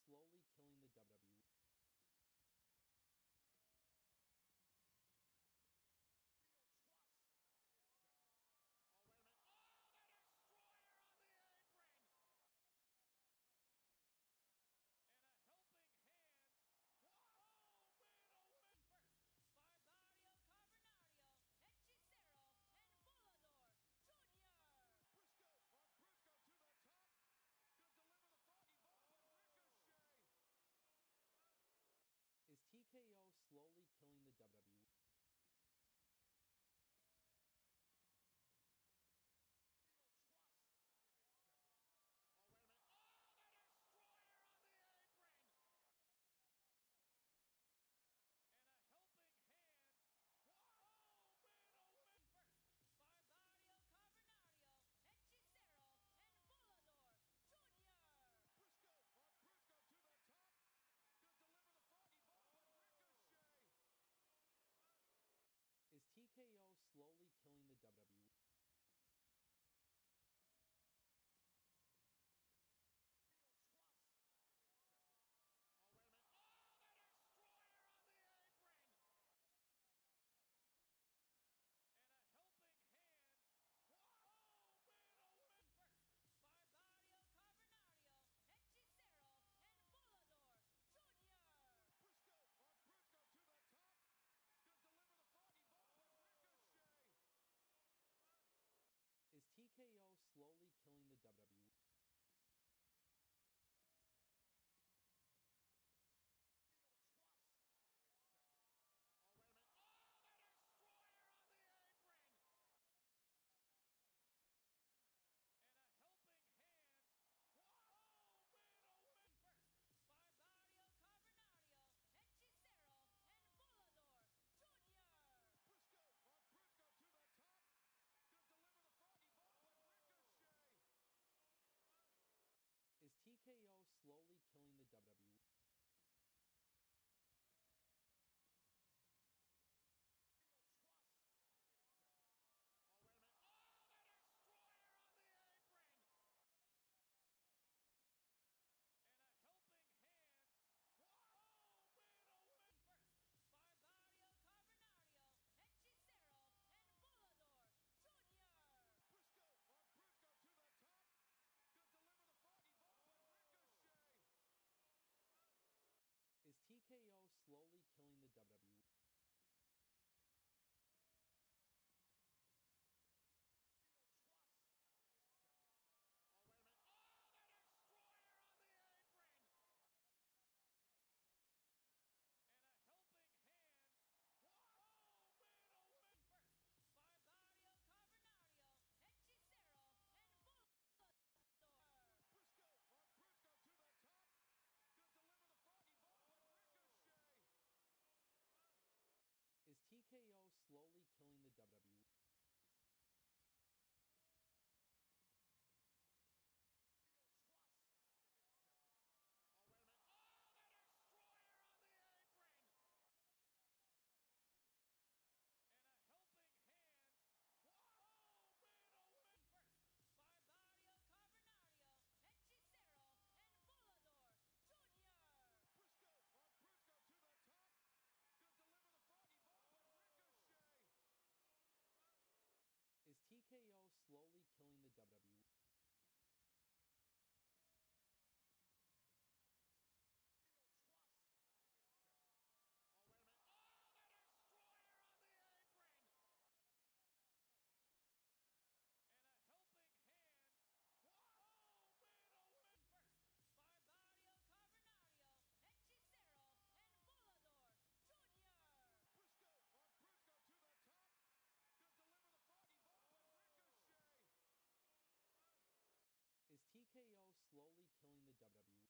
slowly killing the WWE. Is TKO slowly killing the WWE? Is TKO slowly killing the WWE? Is TKO slowly killing the WWE? Is TKO slowly killing the WWE? Is TKO slowly killing the WWE? Is TKO slowly killing the WWE? Is TKO slowly killing the WWE? Is TKO slowly killing the WWE?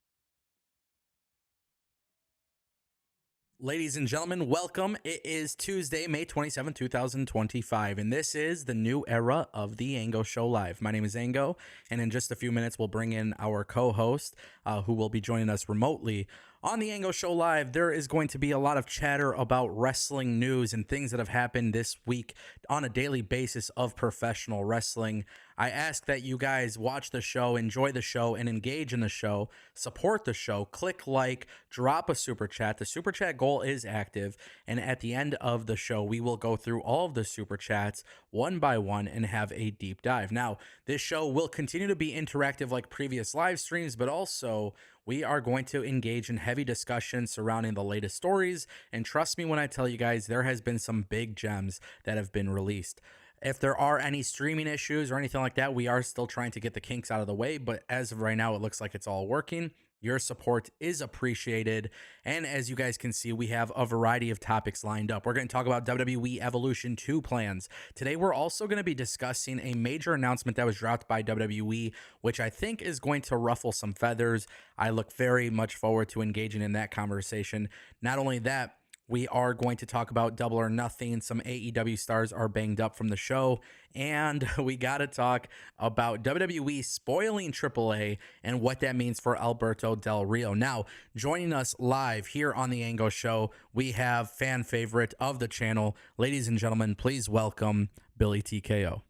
Ladies and gentlemen, welcome. It is Tuesday, May 27, 2025, and this is the new era of the Ango Show Live. My name is Ango, and in just a few minutes, we'll bring in our co host, who will be joining us remotely. On the Ango Show Live, there is going to be a lot of chatter about wrestling news and things that have happened this week on a daily basis of professional wrestling. I ask that you guys watch the show, enjoy the show, and engage in the show. Support the show. Click like, drop a super chat. The super chat goal is active. And at the end of the show, we will go through all of the super chats one by one and have a deep dive. Now, this show will continue to be interactive like previous live streams, but also we are going to engage in heavy discussion surrounding the latest stories. And trust me when I tell you guys, there has been some big gems that have been released. If there are any streaming issues or anything like that, we are still trying to get the kinks out of the way. But as of right now, it looks like it's all working. Your support is appreciated. And as you guys can see, we have a variety of topics lined up. We're going to talk about WWE Evolution 2 plans. Today, we're also going to be discussing a major announcement that was dropped by WWE, which I think is going to ruffle some feathers. I look very much forward to engaging in that conversation. Not only that, we are going to talk about Double or Nothing. Some AEW stars are banged up from the show. And we got to talk about WWE spoiling AAA and what that means for Alberto Del Rio. Now, joining us live here on the Ango Show, we have fan favorite of the channel. Ladies and gentlemen, please welcome BillyTKO.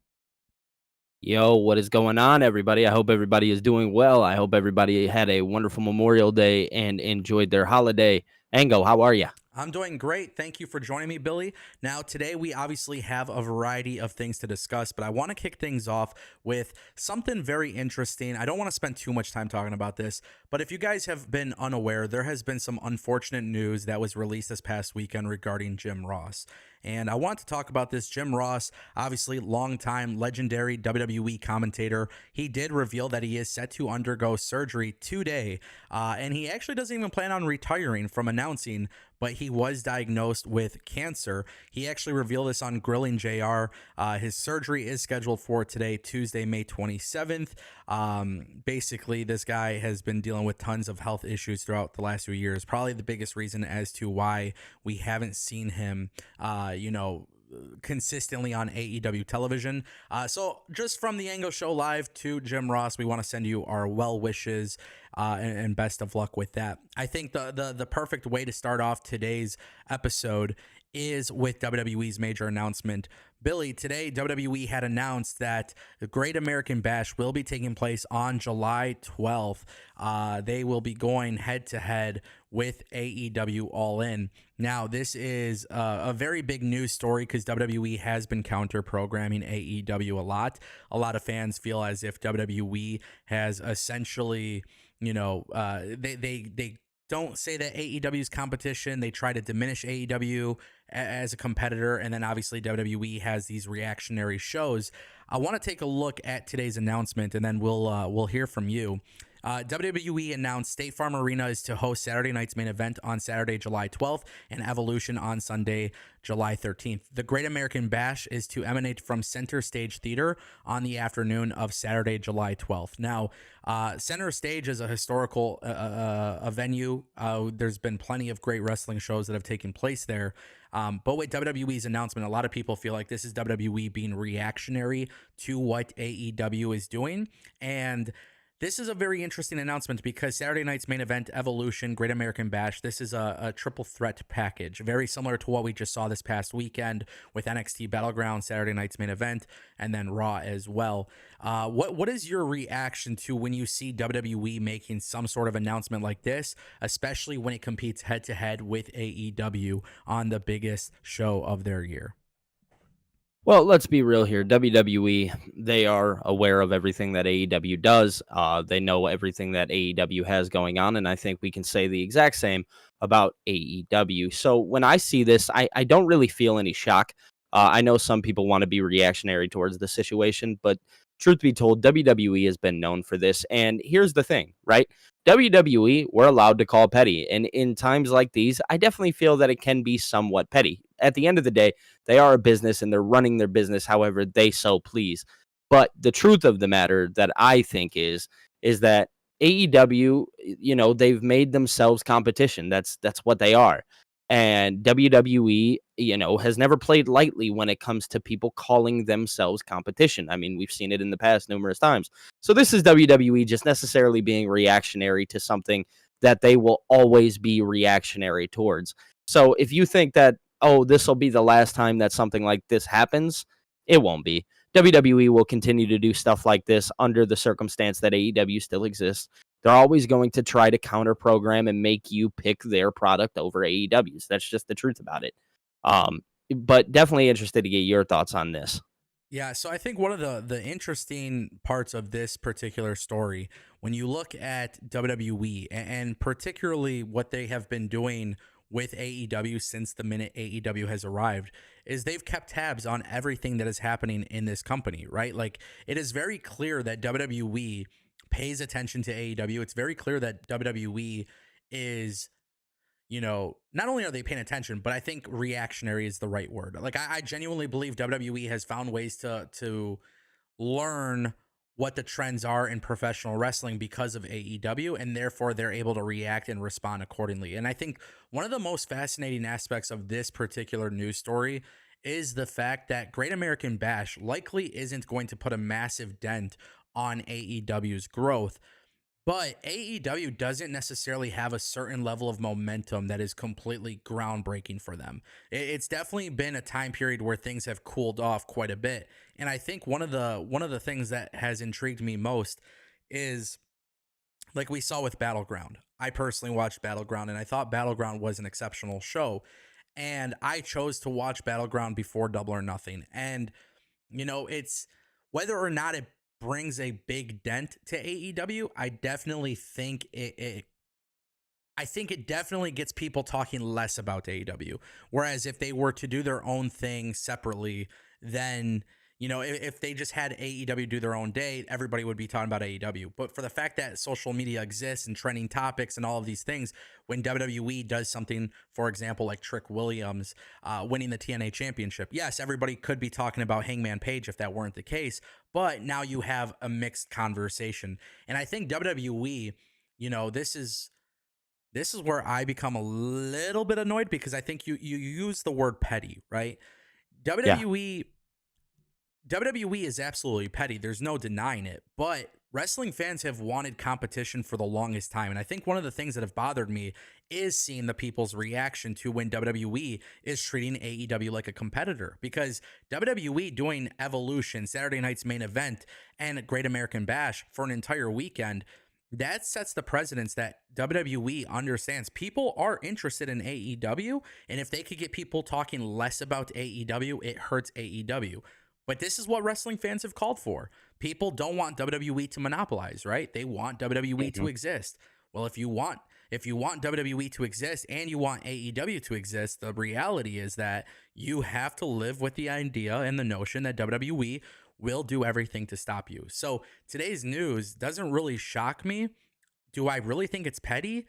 Yo, what is going on, everybody? I hope everybody is doing well. I hope everybody had a wonderful Memorial Day and enjoyed their holiday. Ango, how are you? I'm doing great. Thank you for joining me, Billy. Now, today we obviously have a variety of things to discuss, but I want to kick things off with something very interesting. I don't want to spend too much time talking about this, but if you guys have been unaware, there has been some unfortunate news that was released this past weekend regarding Jim Ross. And I want to talk about this. Jim Ross, obviously longtime legendary WWE commentator, he did reveal that he is set to undergo surgery today. And he actually doesn't even plan on retiring from announcing, but he was diagnosed with cancer. He actually revealed this on Grilling JR. His surgery is scheduled for today, Tuesday, May 27th. Basically, this guy has been dealing with tons of health issues throughout the last few years. Probably the biggest reason as to why we haven't seen him, consistently on AEW television. So just from the Ango Show Live to Jim Ross, we want to send you our well wishes and best of luck with that. I think the perfect way to start off today's episode is with WWE's major announcement. Billy, today WWE had announced that the Great American Bash will be taking place on July 12th. They will be going head to head with AEW All In. Now, this is a very big news story because WWE has been counter-programming AEW a lot. A lot of fans feel as if WWE has essentially, they don't say that AEW is competition. They try to diminish AEW as a competitor, and then obviously WWE has these reactionary shows. I want to take a look at today's announcement, and then we'll hear from you. WWE announced State Farm Arena is to host Saturday night's main event on Saturday, July 12th, and Evolution on Sunday, July 13th. The Great American Bash is to emanate from Center Stage Theater on the afternoon of Saturday, July 12th. Now, Center Stage is a historical a venue. There's been plenty of great wrestling shows that have taken place there. But with WWE's announcement, a lot of people feel like this is WWE being reactionary to what AEW is doing. And this is a very interesting announcement because Saturday night's main event, Evolution, Great American Bash, this is a triple threat package, very similar to what we just saw this past weekend with NXT Battleground, Saturday night's main event, and then Raw as well. What is your reaction to when you see WWE making some sort of announcement like this, especially when it competes head-to-head with AEW on the biggest show of their year? Well, let's be real here. WWE, they are aware of everything that AEW does. They know everything that AEW has going on, and I think we can say the exact same about AEW. So when I see this, I don't really feel any shock. I know some people want to be reactionary towards the situation, but truth be told, WWE has been known for this. And here's the thing, right? WWE, we're allowed to call petty. And in times like these, I definitely feel that it can be somewhat petty. At the end of the day, they are a business and they're running their business however they so please. But the truth of the matter that I think is that AEW, they've made themselves competition. That's what they are. And WWE, has never played lightly when it comes to people calling themselves competition. I mean, we've seen it in the past numerous times. So this is WWE just necessarily being reactionary to something that they will always be reactionary towards. So if you think that, oh, this will be the last time that something like this happens, it won't be. WWE will continue to do stuff like this under the circumstance that AEW still exists. They're always going to try to counter program and make you pick their product over AEW's. That's just the truth about it. But definitely interested to get your thoughts on this. Yeah, so I think one of the interesting parts of this particular story, when you look at WWE and particularly what they have been doing with AEW since the minute AEW has arrived, is they've kept tabs on everything that is happening in this company, right? Like, it is very clear that WWE pays attention to AEW. It's very clear that WWE is, not only are they paying attention, but I think reactionary is the right word. Like, I genuinely believe WWE has found ways to learn what the trends are in professional wrestling because of AEW, and therefore they're able to react and respond accordingly. And I think one of the most fascinating aspects of this particular news story is the fact that Great American Bash likely isn't going to put a massive dent on AEW's growth. But AEW doesn't necessarily have a certain level of momentum that is completely groundbreaking for them. It's definitely been a time period where things have cooled off quite a bit. And I think one of the things that has intrigued me most is, like we saw with Battleground. I personally watched Battleground, and I thought Battleground was an exceptional show. And I chose to watch Battleground before Double or Nothing. And it's whether or not it brings a big dent to AEW. I definitely think I think it definitely gets people talking less about AEW. Whereas if they were to do their own thing separately, then, if they just had AEW do their own day, everybody would be talking about AEW. But for the fact that social media exists and trending topics and all of these things, when WWE does something, for example, like Trick Williams winning the TNA championship, yes, everybody could be talking about Hangman Page if that weren't the case. But now you have a mixed conversation. And I think WWE, this is where I become a little bit annoyed, because I think you use the word petty, right? Yeah. WWE is absolutely petty. There's no denying it. But wrestling fans have wanted competition for the longest time. And I think one of the things that have bothered me is seeing the people's reaction to when WWE is treating AEW like a competitor. Because WWE doing Evolution, Saturday Night's Main Event, and Great American Bash for an entire weekend, that sets the precedence that WWE understands people are interested in AEW. And if they could get people talking less about AEW, it hurts AEW. But this is what wrestling fans have called for. People don't want WWE to monopolize, right? They want WWE to exist. Well, if you want WWE to exist and you want AEW to exist, the reality is that you have to live with the idea and the notion that WWE will do everything to stop you. So today's news doesn't really shock me. Do I really think it's petty?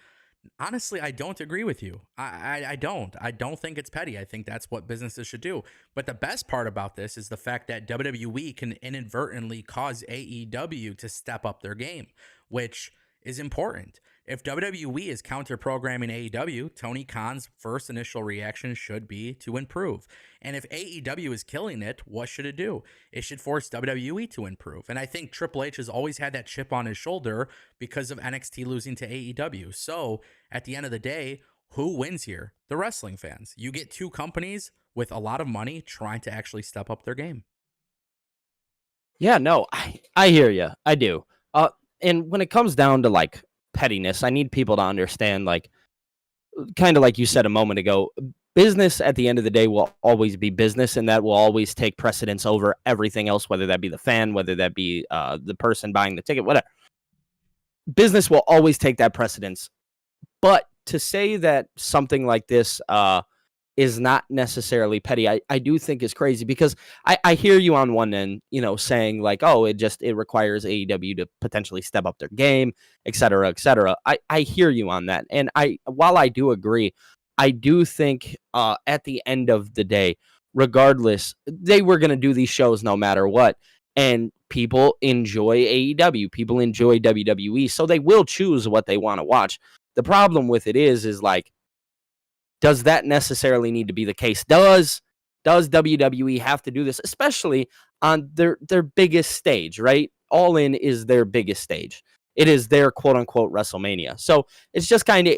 Honestly, I don't agree with you. I don't. I don't think it's petty. I think that's what businesses should do. But the best part about this is the fact that WWE can inadvertently cause AEW to step up their game, which is important. If WWE is counter-programming AEW, Tony Khan's first initial reaction should be to improve. And if AEW is killing it, what should it do? It should force WWE to improve. And I think Triple H has always had that chip on his shoulder because of NXT losing to AEW. So at the end of the day, who wins here? The wrestling fans. You get two companies with a lot of money trying to actually step up their game. Yeah, no, I hear you. I do. And when it comes down to like pettiness, I need people to understand, like, kind of like you said a moment ago, business at the end of the day will always be business, and that will always take precedence over everything else, whether that be the fan, whether that be the person buying the ticket, whatever. Business will always take that precedence. But to say that something like this is not necessarily petty, I do think is crazy, because I hear you on one end, saying like, oh, it requires AEW to potentially step up their game, et cetera, et cetera. I hear you on that. And while I do agree, I do think at the end of the day, regardless, they were going to do these shows no matter what. And people enjoy AEW, people enjoy WWE, so they will choose what they want to watch. The problem with it is like, does that necessarily need to be the case? Does WWE have to do this, especially on their biggest stage, right? All In is their biggest stage. It is their quote unquote WrestleMania. So it's just kind of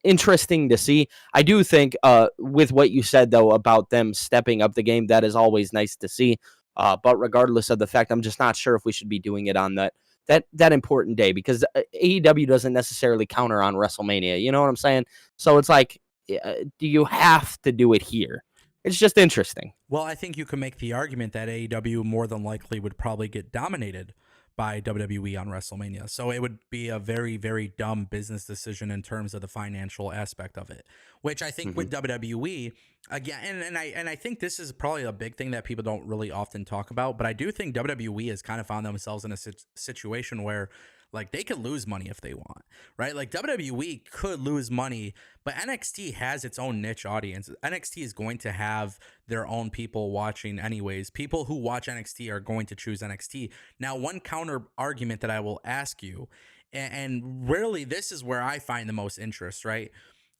interesting to see. I do think with what you said, though, about them stepping up the game, that is always nice to see. But regardless of the fact, I'm just not sure if we should be doing it on that important day, because AEW doesn't necessarily counter on WrestleMania. You know what I'm saying? So it's like, do you have to do it here? It's just interesting. Well, I think you can make the argument that AEW more than likely would probably get dominated by WWE on WrestleMania. So it would be a very, very dumb business decision in terms of the financial aspect of it, which I think with WWE, again, and I think this is probably a big thing that people don't really often talk about, but I do think WWE has kind of found themselves in a situation where like they could lose money if they want, right? Like WWE could lose money, but NXT has its own niche audience. NXT is going to have their own people watching anyways. People who watch NXT are going to choose NXT. Now, one counter argument that I will ask you, and really this is where I find the most interest, right?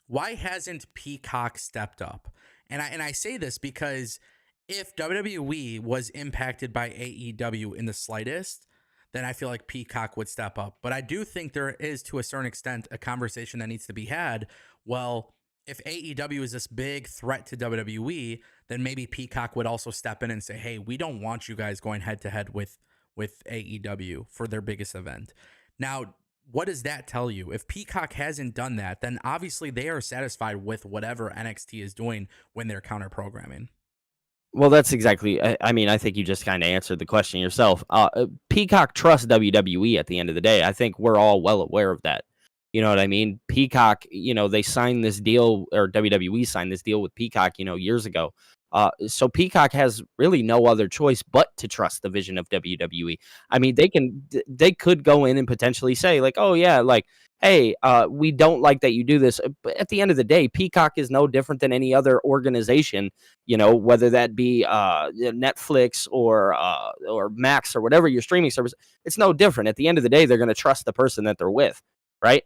Why hasn't Peacock stepped up? And I say this because if WWE was impacted by AEW in the slightest, then I feel like Peacock would step up. But I do think there is, to a certain extent, a conversation that needs to be had. Well, if AEW is this big threat to WWE, then maybe Peacock would also step in and say, hey, we don't want you guys going head to head with AEW for their biggest event. Now, what does that tell you? If Peacock hasn't done that, then obviously they are satisfied with whatever NXT is doing when they're counter programming. Well, that's exactly. I mean, I think you just kind of answered the question yourself. Peacock trusts WWE at the end of the day. I think we're all well aware of that. You know what I mean? Peacock, they signed this deal, or WWE signed this deal with Peacock, years ago. So Peacock has really no other choice but to trust the vision of WWE. I mean, they could go in and potentially say like, oh yeah, like, hey, we don't like that you do this. But at the end of the day, Peacock is no different than any other organization, whether that be Netflix or Max or whatever your streaming service. It's no different. At the end of the day, they're going to trust the person that they're with, right?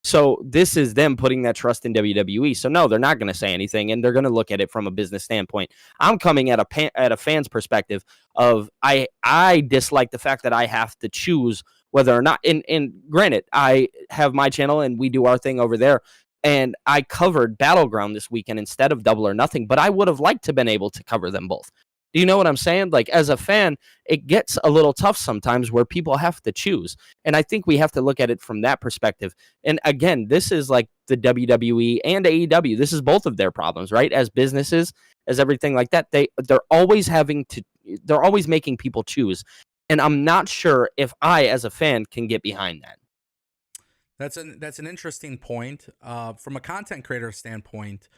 So this is them putting that trust in WWE. So no, they're not going to say anything, and they're going to look at it from a business standpoint. I'm coming at a fan's perspective of I dislike the fact that I have to choose whether or not. And granted, I have my channel and we do our thing over there, and I covered Battleground this weekend instead of Double or Nothing. But I would have liked to have been able to cover them both. Do you know what I'm saying? Like, as a fan, it gets a little tough sometimes where people have to choose. And I think we have to look at it from that perspective. And again, this is like the WWE and AEW. This is both of their problems, right? As businesses, as everything like that, they're always making people choose. And I'm not sure if I, as a fan, can get behind that. That's an interesting point. From a content creator standpoint,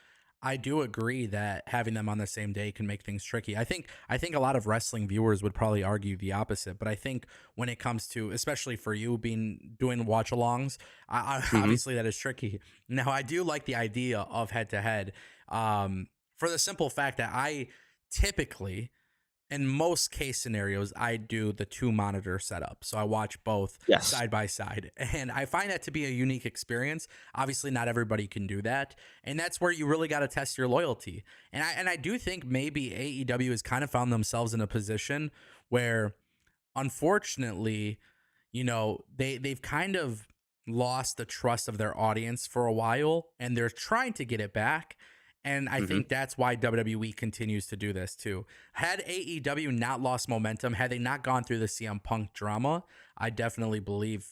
I do agree that having them on the same day can make things tricky. I think a lot of wrestling viewers would probably argue the opposite, but I think when it comes to, especially for you doing watch-alongs, obviously that is tricky. Now, I do like the idea of head-to-head for the simple fact that I typically, in most case scenarios, I do the 2-monitor setup. So I watch both side by side. And I find that to be a unique experience. Obviously, not everybody can do that. And that's where you really got to test your loyalty. And I do think maybe AEW has kind of found themselves in a position where, unfortunately, they've kind of lost the trust of their audience for a while, and they're trying to get it back. And I think that's why WWE continues to do this too. Had AEW not lost momentum, had they not gone through the CM Punk drama, I definitely believe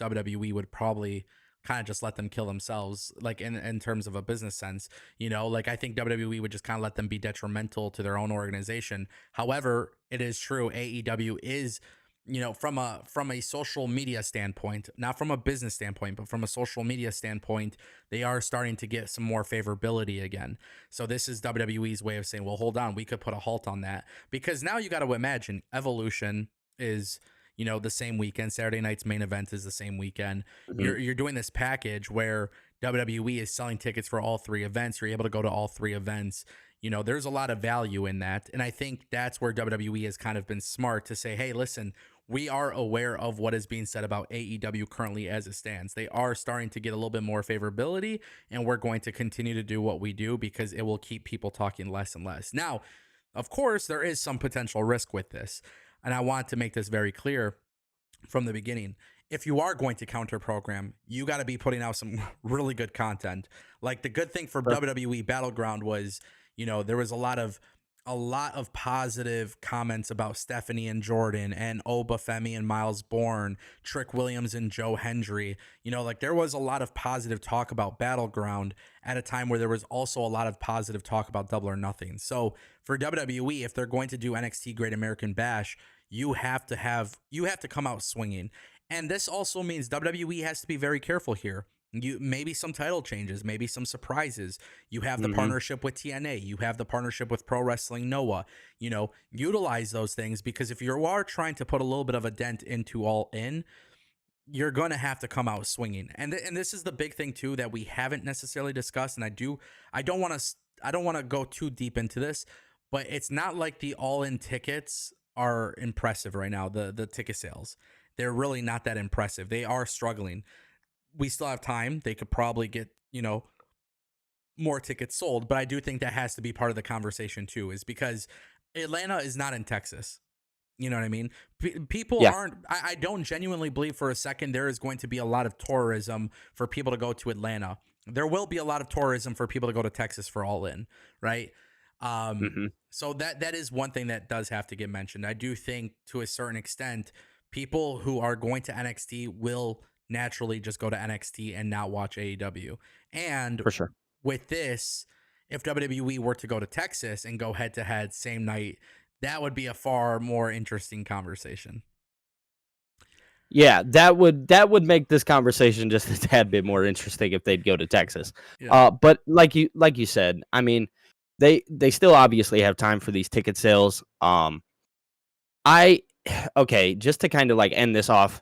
WWE would probably kind of just let them kill themselves, like in terms of a business sense. Like I think WWE would just kind of let them be detrimental to their own organization. However, it is true, AEW is, from a social media standpoint, not from a business standpoint, but from a social media standpoint, they are starting to get some more favorability again. So this is WWE's way of saying, well, hold on, we could put a halt on that, because now you got to imagine Evolution is, the same weekend. Saturday night's main event is the same weekend. You're doing this package where WWE is selling tickets for all 3 events. You're able to go to all 3 events. There's a lot of value in that. And I think that's where WWE has kind of been smart to say, hey, listen, we are aware of what is being said about AEW currently as it stands. They are starting to get a little bit more favorability, and we're going to continue to do what we do because it will keep people talking less and less. Now, of course, there is some potential risk with this, and I want to make this very clear from the beginning. if you are going to counter program, you got to be putting out some really good content. Like the good thing for Sure. WWE Battleground was, there was a lot of positive comments about Stephanie and Jordan and Oba Femi and Miles Bourne, Trick Williams and Joe Hendry. Like there was a lot of positive talk about Battleground at a time where there was also a lot of positive talk about Double or Nothing. So for WWE, if they're going to do NXT Great American Bash, you have to come out swinging. And this also means WWE has to be very careful here. Maybe some title changes, maybe some surprises. You have the partnership with TNA, you have the partnership with Pro Wrestling Noah. Utilize those things, because if you are trying to put a little bit of a dent into All In, you're going to have to come out swinging. And this is the big thing too that we haven't necessarily discussed, and I don't want to go too deep into this, but it's not like the All In tickets are impressive right now. The ticket sales, they're really not that impressive. They are struggling. We still have time. They could probably get, more tickets sold, but I do think that has to be part of the conversation too, is because Atlanta is not in Texas. You know what I mean? People Yeah. aren't, I don't genuinely believe for a second there is going to be a lot of tourism for people to go to Atlanta. There will be a lot of tourism for people to go to Texas for All In, right? So that is one thing that does have to get mentioned. I do think to a certain extent, people who are going to NXT will naturally just go to NXT and not watch AEW. And For sure. with this, if WWE were to go to Texas and go head to head same night, that would be a far more interesting conversation. Yeah, that would make this conversation just a tad bit more interesting if they'd go to Texas. Yeah. But like you said, I mean, they still obviously have time for these ticket sales. Okay, just to kind of like end this off,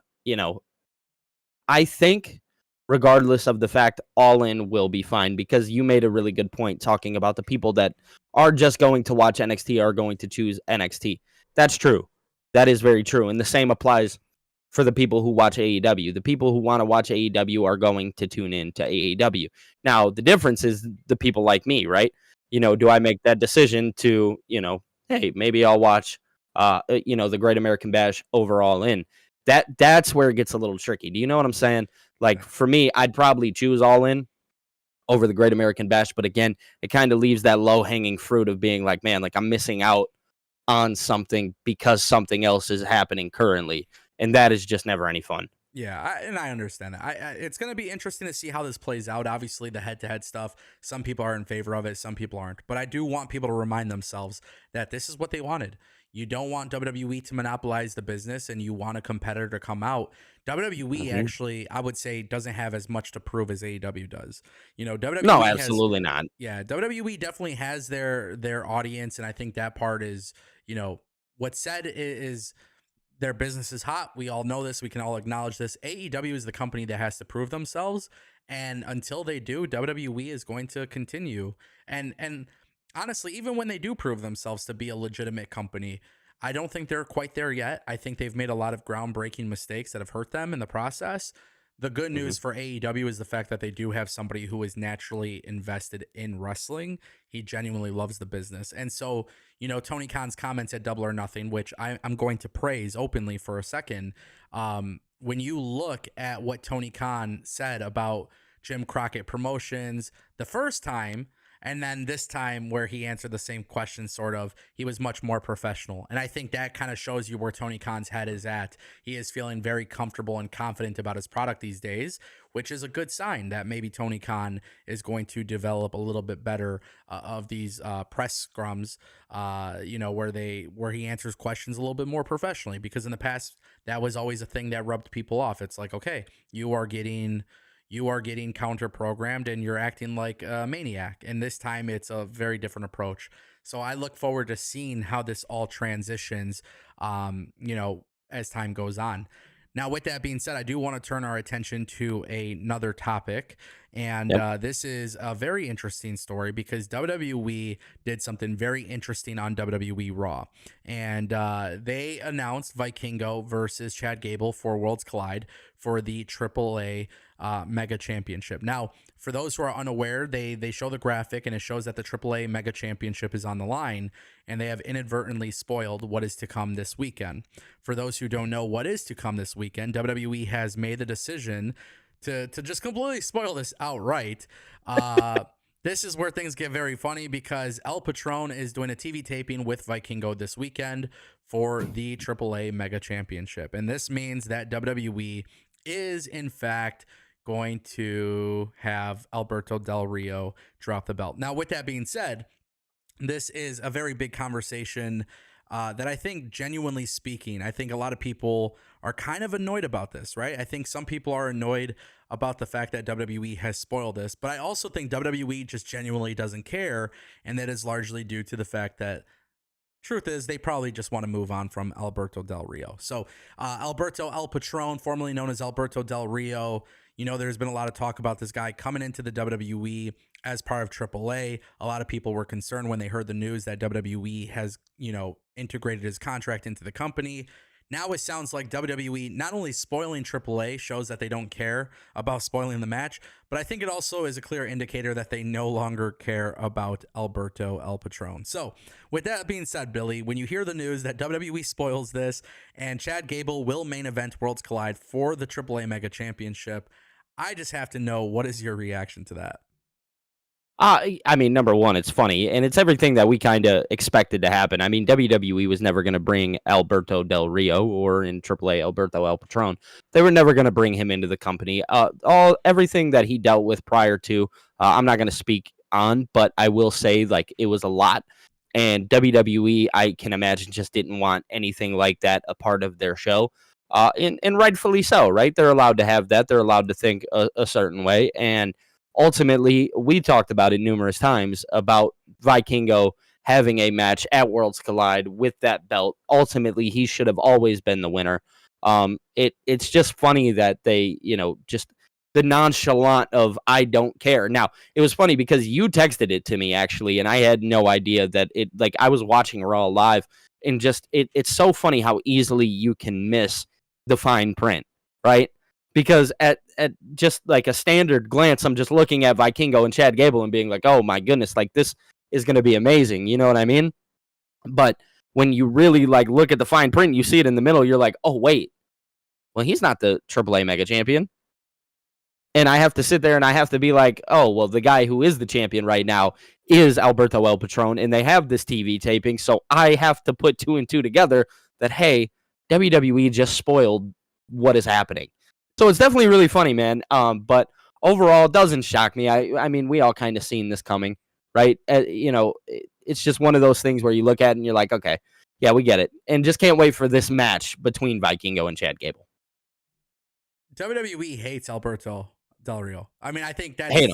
I think regardless of the fact, All In will be fine, because you made a really good point talking about the people that are just going to watch NXT are going to choose NXT. That's true. That is very true. And the same applies for the people who watch AEW. The people who want to watch AEW are going to tune in to AEW. Now, the difference is the people like me, right? Do I make that decision to, hey, maybe I'll watch, the Great American Bash over All In? That's where it gets a little tricky. Do you know what I'm saying? Like, for me, I'd probably choose All In over the Great American Bash. But again, it kind of leaves that low-hanging fruit of being like, man, like I'm missing out on something because something else is happening currently. And that is just never any fun. Yeah, and I understand that. It's going to be interesting to see how this plays out. Obviously, the head-to-head stuff, some people are in favor of it, some people aren't. But I do want people to remind themselves that this is what they wanted. You don't want WWE to monopolize the business, and you want a competitor to come out. WWE actually, I would say, doesn't have as much to prove as AEW does. WWE No, absolutely not. Yeah, WWE definitely has their audience, and I think that part is, what's said is their business is hot. We all know this. We can all acknowledge this. AEW is the company that has to prove themselves, and until they do, WWE is going to continue. And honestly, even when they do prove themselves to be a legitimate company, I don't think they're quite there yet. I think they've made a lot of groundbreaking mistakes that have hurt them in the process. The good news for AEW is the fact that they do have somebody who is naturally invested in wrestling. He genuinely loves the business. And so, Tony Khan's comments at Double or Nothing, which I'm going to praise openly for a second. When you look at what Tony Khan said about Jim Crockett Promotions the first time, and then this time where he answered the same question, sort of, he was much more professional. And I think that kind of shows you where Tony Khan's head is at. He is feeling very comfortable and confident about his product these days, which is a good sign that maybe Tony Khan is going to develop a little bit better of these press scrums, where he answers questions a little bit more professionally. Because in the past, that was always a thing that rubbed people off. It's like, okay, you are getting counter programmed and you're acting like a maniac. And this time it's a very different approach. So I look forward to seeing how this all transitions, as time goes on. Now, with that being said, I do want to turn our attention to another topic. And this is a very interesting story because WWE did something very interesting on WWE Raw. And they announced Vikingo versus Chad Gable for Worlds Collide for the AAA Mega Championship. Now, for those who are unaware, they show the graphic and it shows that the AAA Mega Championship is on the line, and they have inadvertently spoiled what is to come this weekend. For those who don't know what is to come this weekend, WWE has made the decision to just completely spoil this outright. This is where things get very funny because El Patron is doing a TV taping with Vikingo this weekend for the AAA Mega Championship. And this means that WWE is, in fact, going to have Alberto Del Rio drop the belt. Now, with that being said, this is a very big conversation that I think, genuinely speaking, I think a lot of people are kind of annoyed about this, right? I think some people are annoyed about the fact that WWE has spoiled this, but I also think WWE just genuinely doesn't care, and that is largely due to the fact that truth is they probably just want to move on from Alberto Del Rio. So Alberto El Patron, formerly known as Alberto Del Rio, you know, there's been a lot of talk about this guy coming into the WWE as part of AAA. A lot of people were concerned when they heard the news that WWE has, you know, integrated his contract into the company. Now it sounds like WWE not only spoiling AAA shows that they don't care about spoiling the match, but I think it also is a clear indicator that they no longer care about Alberto El Patron. So with that being said, Billy, when you hear the news that WWE spoils this and Chad Gable will main event Worlds Collide for the AAA Mega Championship, I just have to know, what is your reaction to that? I mean, number one, it's funny, and it's everything that we kind of expected to happen. I mean, WWE was never going to bring Alberto Del Rio, or in AAA, Alberto El Patron. They were never going to bring him into the company. Everything that he dealt with prior to, I'm not going to speak on, but I will say, like, it was a lot. And WWE, I can imagine, just didn't want anything like that a part of their show. And rightfully so, right? They're allowed to have that. They're allowed to think a certain way. And ultimately, we talked about it numerous times about Vikingo having a match at Worlds Collide with that belt. Ultimately, he should have always been the winner. It's just funny that they, you know, just the nonchalant of I don't care. Now, it was funny because you texted it to me, actually, and I had no idea that it, like, I was watching Raw live, and just it's so funny how easily you can miss the fine print, right? Because at just like a standard glance, I'm just looking at Vikingo and Chad Gable and being like, oh my goodness, like, this is going to be amazing. You know what I mean? But when you really, like, look at the fine print, you see it in the middle, you're like, oh, wait, well, he's not the AAA Mega Champion. And I have to sit there and I have to be like, oh, well, the guy who is the champion right now is Alberto El Patron, and they have this TV taping, so I have to put two and two together that, hey, WWE just spoiled what is happening. So it's definitely really funny, man. But overall, it doesn't shock me. I mean, we all kind of seen this coming, right? You know, it's just one of those things where you look at it and you're like, okay, yeah, we get it. And just can't wait for this match between Vikingo and Chad Gable. WWE hates Alberto Del Rio. I mean, I think that's Hate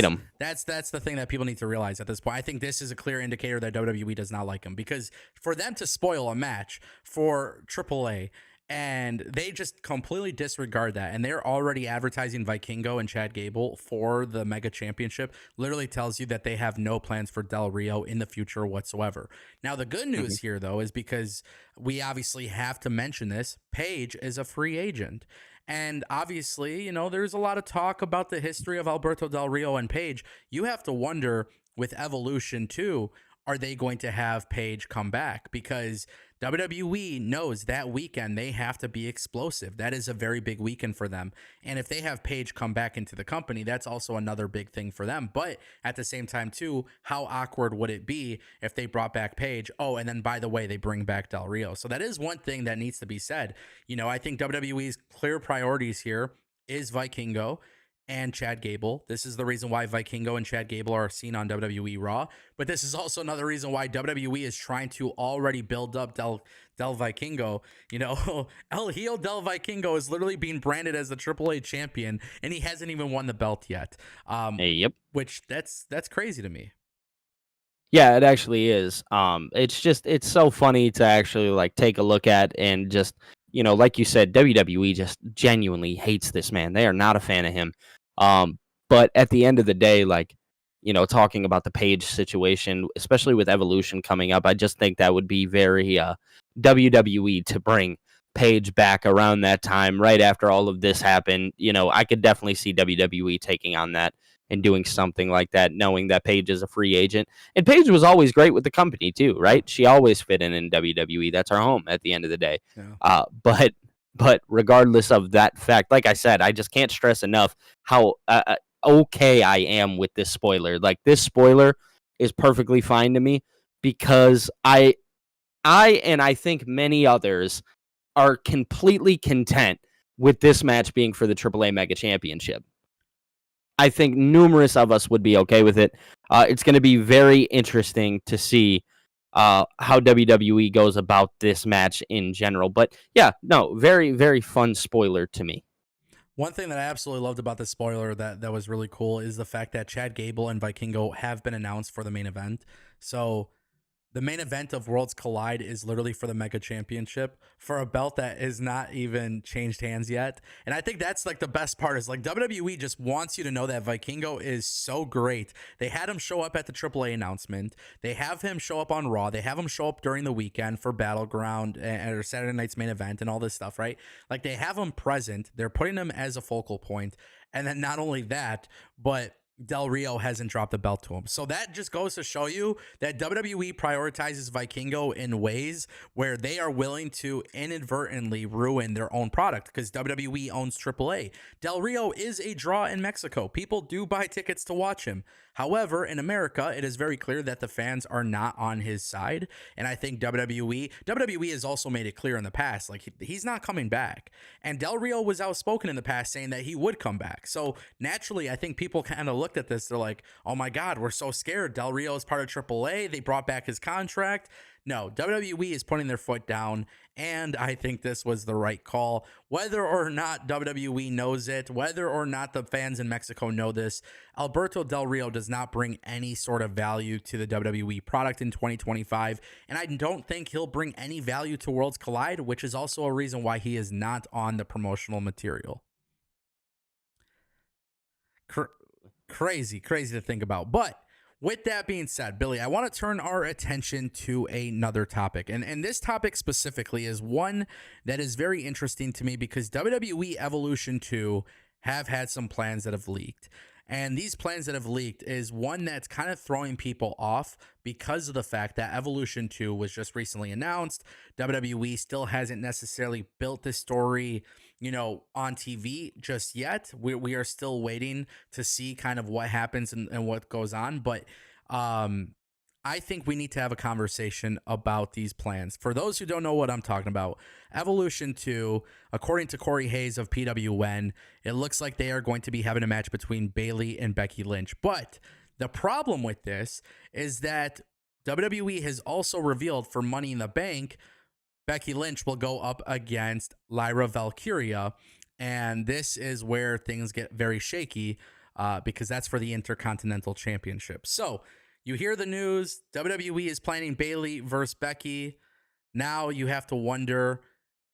him. That's the thing that people need to realize at this point. I think this is a clear indicator that WWE does not like him, because for them to spoil a match for AAA and they just completely disregard that, and they're already advertising Vikingo and Chad Gable for the Mega Championship, literally tells you that they have no plans for Del Rio in the future whatsoever. Now, the good news here, though, is because we obviously have to mention this, Paige is a free agent. And obviously, you know, there's a lot of talk about the history of Alberto Del Rio and Paige. You have to wonder with Evolution too, are they going to have Paige come back? Because WWE knows that weekend they have to be explosive. That is a very big weekend for them. And if they have Paige come back into the company, that's also another big thing for them. But at the same time, too, how awkward would it be if they brought back Paige? Oh, and then by the way, they bring back Del Rio. So that is one thing that needs to be said. You know, I think WWE's clear priorities here is Vikingo and Chad Gable. This is the reason why Vikingo and Chad Gable are seen on WWE Raw. But this is also another reason why WWE is trying to already build up Del Vikingo. You know, El Heel Del Vikingo is literally being branded as the AAA champion, and he hasn't even won the belt yet. Yep. Which that's crazy to me. Yeah, it actually is. It's so funny to actually, like, take a look at, and just, you know, like you said, WWE just genuinely hates this man. They are not a fan of him. But at the end of the day, like, you know, talking about the Paige situation, especially with Evolution coming up, I just think that would be very WWE to bring Paige back around that time, right after all of this happened, I could definitely see WWE taking on that and doing something like that, knowing that Paige is a free agent. And Paige was always great with the company too, right? She always fit in WWE. That's her home at the end of the day. Yeah. But regardless of that fact, like I said, I just can't stress enough how okay I am with this spoiler. Like, this spoiler is perfectly fine to me because and I think many others are completely content with this match being for the AAA Mega Championship. I think numerous of us would be okay with it. It's going to be very interesting to see how WWE goes about this match in general. But yeah, no, very, very fun spoiler to me. One thing that I absolutely loved about this spoiler that was really cool is the fact that Chad Gable and Vikingo have been announced for the main event. So the main event of Worlds Collide is literally for the Mega Championship for a belt that is not even changed hands yet. And I think that's like the best part is like WWE just wants you to know that Vikingo is so great. They had him show up at the AAA announcement. They have him show up on Raw. They have him show up during the weekend for Battleground or Saturday night's main event and all this stuff, right? Like, they have him present. They're putting him as a focal point. And then not only that, but Del Rio hasn't dropped the belt to him. So that just goes to show you that WWE prioritizes Vikingo in ways where they are willing to inadvertently ruin their own product because WWE owns AAA. Del Rio is a draw in Mexico. People do buy tickets to watch him. However, in America, it is very clear that the fans are not on his side. And I think WWE has also made it clear in the past, like, he's not coming back. And Del Rio was outspoken in the past saying that he would come back. So naturally, I think people kind of looked at this. They're like, oh my God, we're so scared. Del Rio is part of AAA. They brought back his contract. No, WWE is putting their foot down, and I think this was the right call. Whether or not WWE knows it, whether or not the fans in Mexico know this, Alberto Del Rio does not bring any sort of value to the WWE product in 2025, and I don't think he'll bring any value to Worlds Collide, which is also a reason why he is not on the promotional material. Crazy to think about. But with that being said, Billy, I want to turn our attention to another topic. And this topic specifically is one that is very interesting to me because WWE Evolution 2 have had some plans that have leaked. And these plans that have leaked is one that's kind of throwing people off because of the fact that Evolution 2 was just recently announced. WWE still hasn't necessarily built this story, on TV just yet. We are still waiting to see kind of what happens and what goes on. But I think we need to have a conversation about these plans. For those who don't know what I'm talking about, Evolution 2, according to Corey Hayes of PWN, it looks like they are going to be having a match between Bayley and Becky Lynch. But the problem with this is that WWE has also revealed for Money in the Bank, Becky Lynch will go up against Lyra Valkyria. And this is where things get very shaky because that's for the Intercontinental Championship. So you hear the news, WWE is planning Bayley versus Becky. Now you have to wonder,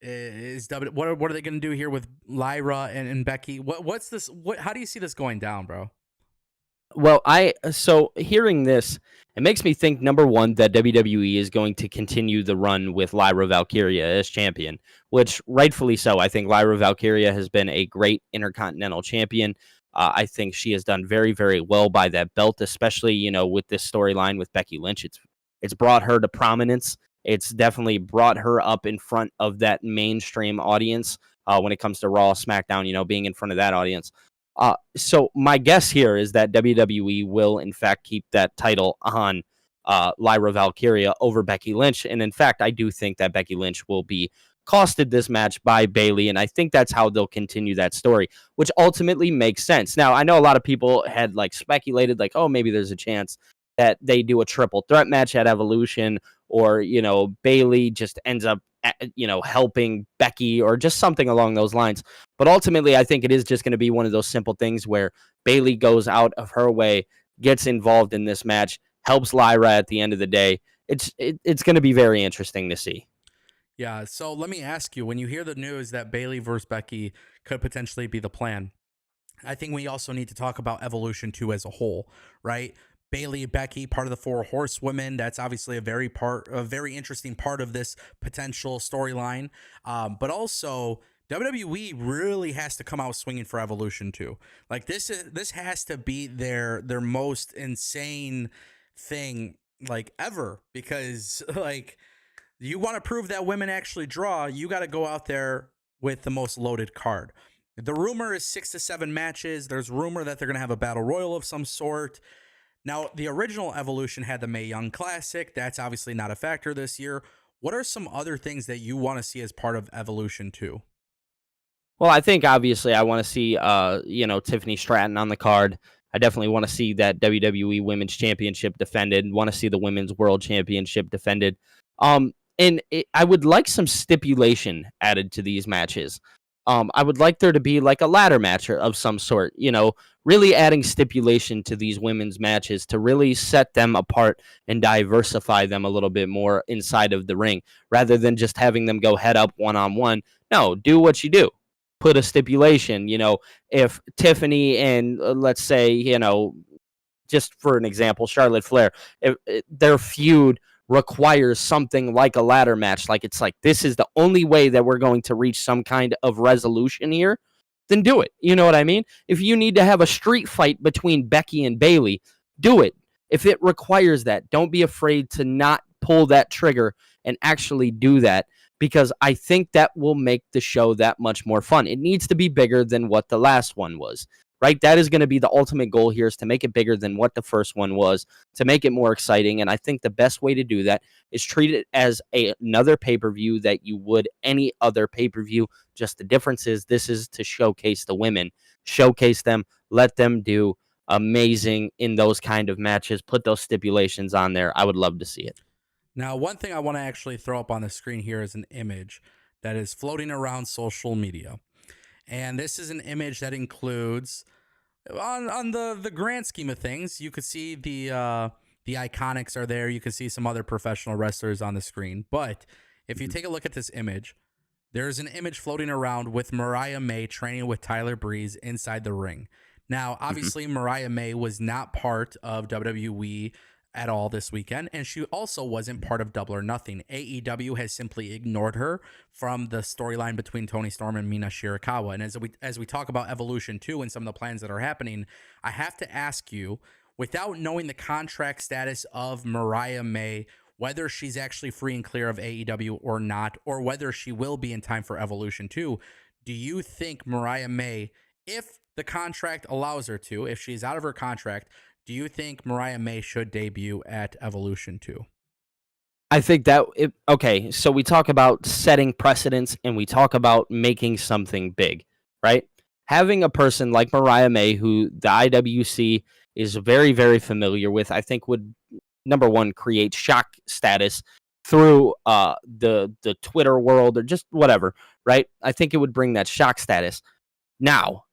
what are they going to do here with Lyra and Becky? What's this? How do you see this going down, bro? Well, so hearing this, it makes me think, number one, that WWE is going to continue the run with Lyra Valkyria as champion, which rightfully so. I think Lyra Valkyria has been a great Intercontinental champion. I think she has done very, very well by that belt, especially, with this storyline with Becky Lynch. It's brought her to prominence. It's definitely brought her up in front of that mainstream audience when it comes to Raw, SmackDown, being in front of that audience. So my guess here is that WWE will, in fact, keep that title on Lyra Valkyria over Becky Lynch. And in fact, I do think that Becky Lynch will be costed this match by Bayley. And I think that's how they'll continue that story, which ultimately makes sense. Now, I know a lot of people had speculated oh, maybe there's a chance that they do a triple threat match at Evolution, or, Bayley just ends up, helping Becky or just something along those lines. But ultimately, I think it is just going to be one of those simple things where Bayley goes out of her way, gets involved in this match, helps Lyra at the end of the day. It's going to be very interesting to see. Yeah, so let me ask you, when you hear the news that Bayley versus Becky could potentially be the plan, I think we also need to talk about Evolution 2 as a whole, right? Bailey, Becky, part of the Four Horsewomen. That's obviously a very interesting part of this potential storyline. But also, WWE really has to come out swinging for Evolution too. Like this has to be their most insane thing like ever, because like you want to prove that women actually draw, you got to go out there with the most loaded card. The rumor is 6 to 7 matches. There's rumor that they're going to have a battle royal of some sort. Now, the original Evolution had the Mae Young Classic. That's obviously not a factor this year. What are some other things that you want to see as part of Evolution 2? Well, I think obviously I want to see, Tiffany Stratton on the card. I definitely want to see that WWE Women's Championship defended. Want to see the Women's World Championship defended. I would like some stipulation added to these matches. I would like there to be like a ladder match of some sort. Really adding stipulation to these women's matches to really set them apart and diversify them a little bit more inside of the ring, rather than just having them go head up one-on-one. No, do what you do. Put a stipulation, if Tiffany and let's say, just for an example, Charlotte Flair, if their feud requires something like a ladder match, like it's like this is the only way that we're going to reach some kind of resolution here, then do it. You know what I mean? If you need to have a street fight between Becky and Bailey, do it. If it requires that, don't be afraid to not pull that trigger and actually do that, because I think that will make the show that much more fun. It needs to be bigger than what the last one was, right? That is going to be the ultimate goal here, is to make it bigger than what the first one was, to make it more exciting. And I think the best way to do that is treat it as another pay-per-view that you would any other pay-per-view. Just the difference is this is to showcase the women, showcase them, let them do amazing in those kind of matches, put those stipulations on there. I would love to see it. Now, one thing I want to actually throw up on the screen here is an image that is floating around social media. And this is an image that includes, on the grand scheme of things, you could see the Iconics are there. You could see some other professional wrestlers on the screen. But if you take a look at this image, there's an image floating around with Mariah May training with Tyler Breeze inside the ring. Now, obviously, Mariah May was not part of WWE at all this weekend, and she also wasn't part of Double or Nothing. AEW has simply ignored her from the storyline between Toni Storm and Mina Shirakawa. And as we talk about Evolution 2 and some of the plans that are happening, I have to ask you, without knowing the contract status of Mariah May, whether she's actually free and clear of AEW or not, or whether she will be in time for Evolution 2, do you think Mariah May, if the contract allows her to, if she's out of her contract, do you think Mariah May should debut at Evolution 2? I think okay, so we talk about setting precedents and we talk about making something big, right? Having a person like Mariah May, who the IWC is very, very familiar with, I think would, number one, create shock status through the Twitter world or just whatever, right? I think it would bring that shock status. Now,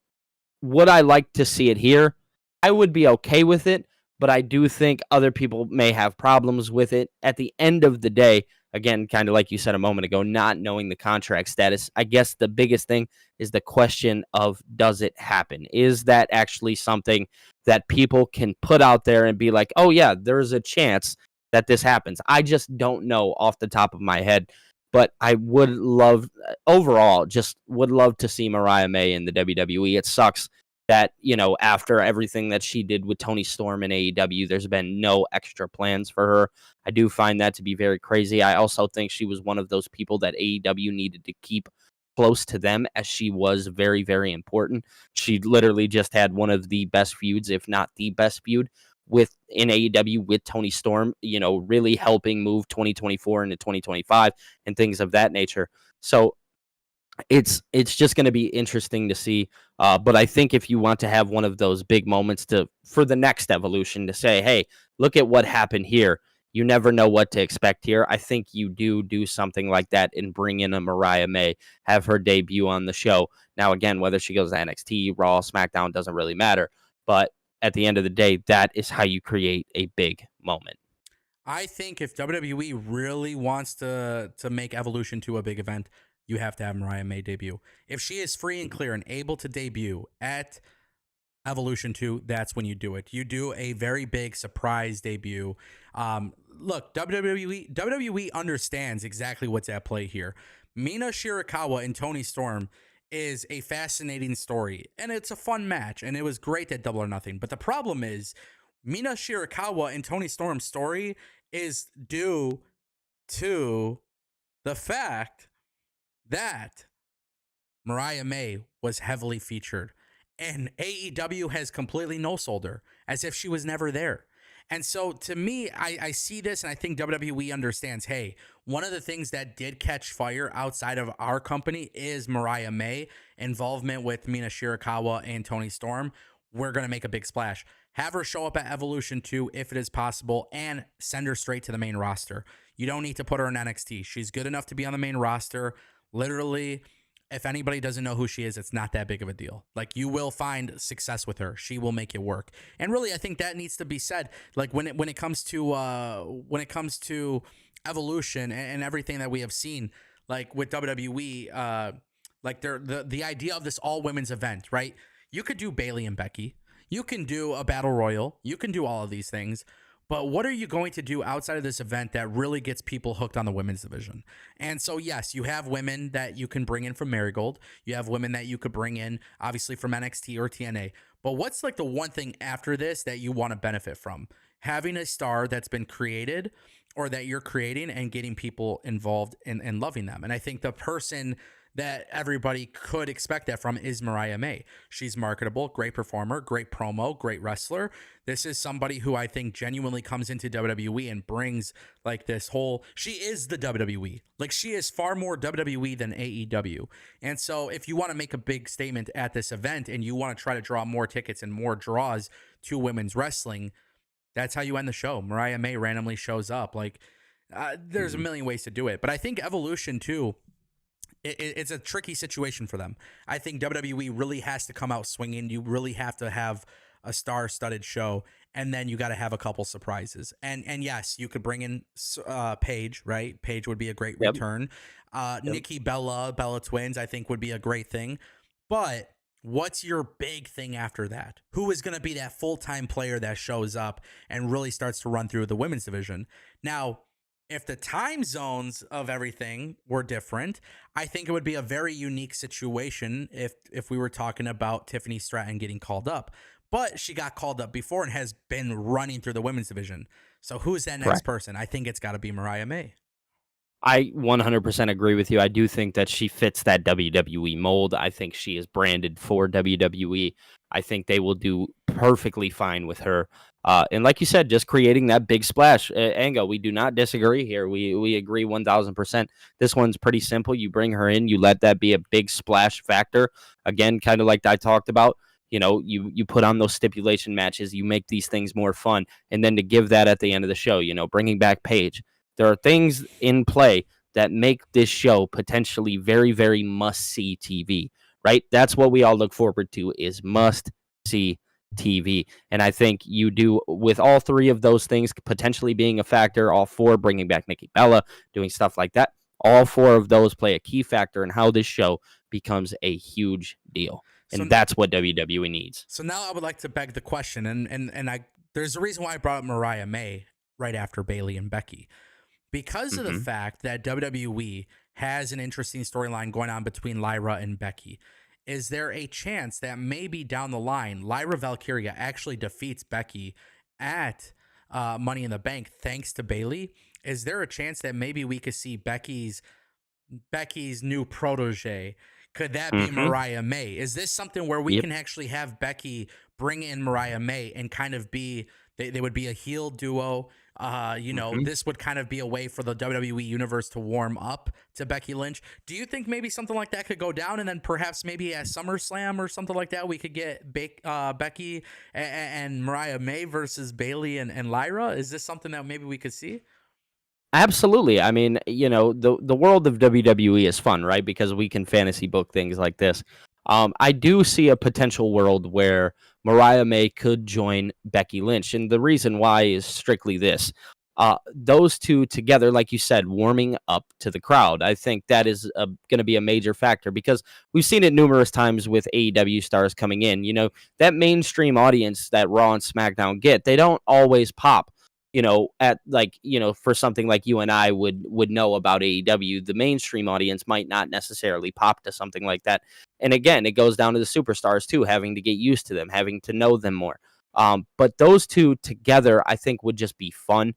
would I like to see it here? I would be okay with it, but I do think other people may have problems with it. At the end of the day, again, kind of like you said a moment ago, not knowing the contract status, I guess the biggest thing is the question of, does it happen? Is that actually something that people can put out there and be like, oh yeah, there's a chance that this happens? I just don't know off the top of my head, but I would love, overall, just would love to see Mariah May in the WWE. It sucks that, after everything that she did with Toni Storm in AEW, there's been no extra plans for her. I do find that to be very crazy. I also think she was one of those people that AEW needed to keep close to them, as she was very, very important. She literally just had one of the best feuds, if not the best feud, in AEW with Toni Storm, really helping move 2024 into 2025 and things of that nature. So it's just going to be interesting to see. But I think if you want to have one of those big moments for the next Evolution, to say, hey, look at what happened here, you never know what to expect here, I think you do something like that and bring in a Mariah May, have her debut on the show. Now, again, whether she goes to NXT, Raw, SmackDown, doesn't really matter. But at the end of the day, that is how you create a big moment. I think if WWE really wants to make Evolution 2 a big event, you have to have Mariah May debut. If she is free and clear and able to debut at Evolution 2, that's when you do it. You do a very big surprise debut. Look, WWE understands exactly what's at play here. Mina Shirakawa and Toni Storm is a fascinating story, and it's a fun match, and it was great at Double or Nothing. But the problem is, Mina Shirakawa and Toni Storm's story is due to the fact that Mariah May was heavily featured, and AEW has completely no-sold her as if she was never there. And so to me, I see this and I think WWE understands, hey, one of the things that did catch fire outside of our company is Mariah May involvement with Mina Shirakawa and Toni Storm. We're going to make a big splash. Have her show up at Evolution 2 if it is possible and send her straight to the main roster. You don't need to put her in NXT. She's good enough to be on the main roster. Literally, if anybody doesn't know who she is, it's not that big of a deal. Like, you will find success with her. She will make it work. And really, I think that needs to be said. Like, when it comes to Evolution and everything that we have seen, like with WWE, like the idea of this all women's event, right? You could do Bayley and Becky. You can do a battle royal. You can do all of these things. But what are you going to do outside of this event that really gets people hooked on the women's division? And so, yes, you have women that you can bring in from Marigold. You have women that you could bring in, obviously, from NXT or TNA. But what's like the one thing after this that you want to benefit from? Having a star that's been created or that you're creating and getting people involved in loving them. And I think the person that everybody could expect that from is Mariah May. She's marketable, great performer, great promo, great wrestler. This is somebody who I think genuinely comes into WWE and brings like this whole, she is the WWE. Like, she is far more WWE than AEW. And so if you want to make a big statement at this event and you want to try to draw more tickets and more draws to women's wrestling, that's how you end the show. Mariah May randomly shows up. Like, there's a million ways to do it. But I think Evolution too, it's a tricky situation for them. I think WWE really has to come out swinging. You really have to have a star-studded show, and then you got to have a couple surprises. And yes, you could bring in Paige, right? Paige would be a great return. Nikki Bella Twins, I think would be a great thing. But what's your big thing after that? Who is going to be that full-time player that shows up and really starts to run through the women's division? Now, if the time zones of everything were different, I think it would be a very unique situation if we were talking about Tiffany Stratton getting called up. But she got called up before and has been running through the women's division. So who's that next person? I think it's got to be Mariah May. I 100% agree with you. I do think that she fits that WWE mold. I think she is branded for WWE. I think they will do perfectly fine with her. And like you said, just creating that big splash. Ango, we do not disagree here. We agree 1,000%. This one's pretty simple. You bring her in, you let that be a big splash factor. Again, kind of like I talked about. You know, you put on those stipulation matches, you make these things more fun. And then to give that at the end of the show, you know, bringing back Paige. There are things in play that make this show potentially very, very must-see TV, right? That's what we all look forward to, is must-see TV. And I think you do, with all three of those things potentially being a factor, all four, bringing back Nikki Bella, doing stuff like that, all four of those play a key factor in how this show becomes a huge deal. And that's what WWE needs. So now I would like to beg the question, and there's a reason why I brought up Mariah May right after Bayley and Becky. Because of the fact that WWE has an interesting storyline going on between Lyra and Becky, is there a chance that maybe down the line, Lyra Valkyria actually defeats Becky at Money in the Bank thanks to Bayley? Is there a chance that maybe we could see Becky's new protege? Could that be Mariah May? Is this something where we can actually have Becky bring in Mariah May and kind of be, they would be a heel duo? This would kind of be a way for the WWE universe to warm up to Becky Lynch. Do you think maybe something like that could go down, and then perhaps maybe at SummerSlam or something like that, we could get Becky and Mariah May versus Bayley and Lyra? Is this something that maybe we could see? Absolutely. I mean, you know, the world of WWE is fun, right? Because we can fantasy book things like this. I do see a potential world where Mariah May could join Becky Lynch. And the reason why is strictly this. Those two together, like you said, warming up to the crowd, I think that is going to be a major factor, because we've seen it numerous times with AEW stars coming in. That mainstream audience that Raw and SmackDown get, they don't always pop. At for something like you and I would know about AEW, the mainstream audience might not necessarily pop to something like that. And again, it goes down to the superstars too, having to get used to them, having to know them more. But those two together, I think, would just be fun.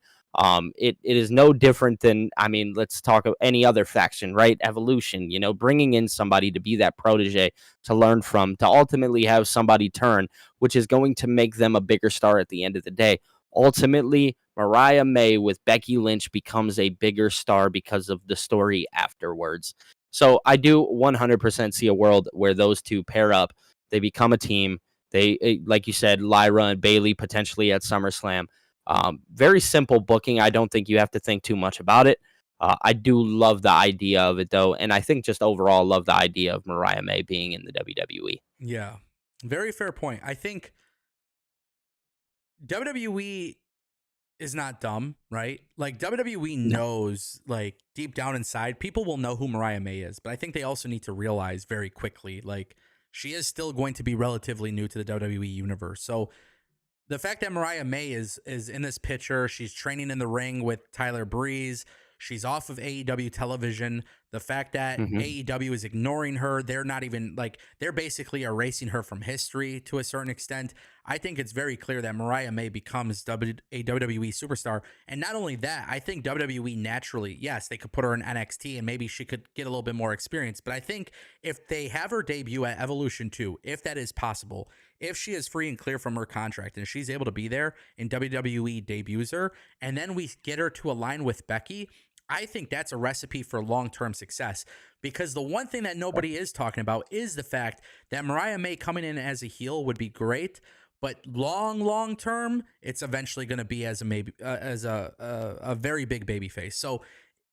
It is no different than, let's talk of any other faction, right? Evolution, bringing in somebody to be that protege, to learn from, to ultimately have somebody turn, which is going to make them a bigger star at the end of the day. Ultimately, Mariah May with Becky Lynch becomes a bigger star because of the story afterwards. So I do 100% see a world where those two pair up. They become a team. They, like you said, Lyra and Bayley potentially at SummerSlam. Very simple booking. I don't think you have to think too much about it. I do love the idea of it, though. And I think just overall love the idea of Mariah May being in the WWE. Yeah, very fair point. I think WWE is not dumb, right? Like, WWE knows, like, deep down inside, people will know who Mariah May is. But I think they also need to realize very quickly, like, she is still going to be relatively new to the WWE universe. So the fact that Mariah May is in this picture, she's training in the ring with Tyler Breeze, she's off of AEW television. The fact that AEW is ignoring her, they're not even, like, they're basically erasing her from history to a certain extent. I think it's very clear that Mariah May becomes a WWE superstar. And not only that, I think WWE naturally, yes, they could put her in NXT and maybe she could get a little bit more experience. But I think if they have her debut at Evolution 2, if that is possible, if she is free and clear from her contract and she's able to be there and WWE debuts her, and then we get her to align with Becky, I think that's a recipe for long-term success, because the one thing that nobody is talking about is the fact that Mariah May coming in as a heel would be great, but long term, it's eventually going to be as a very big baby face. So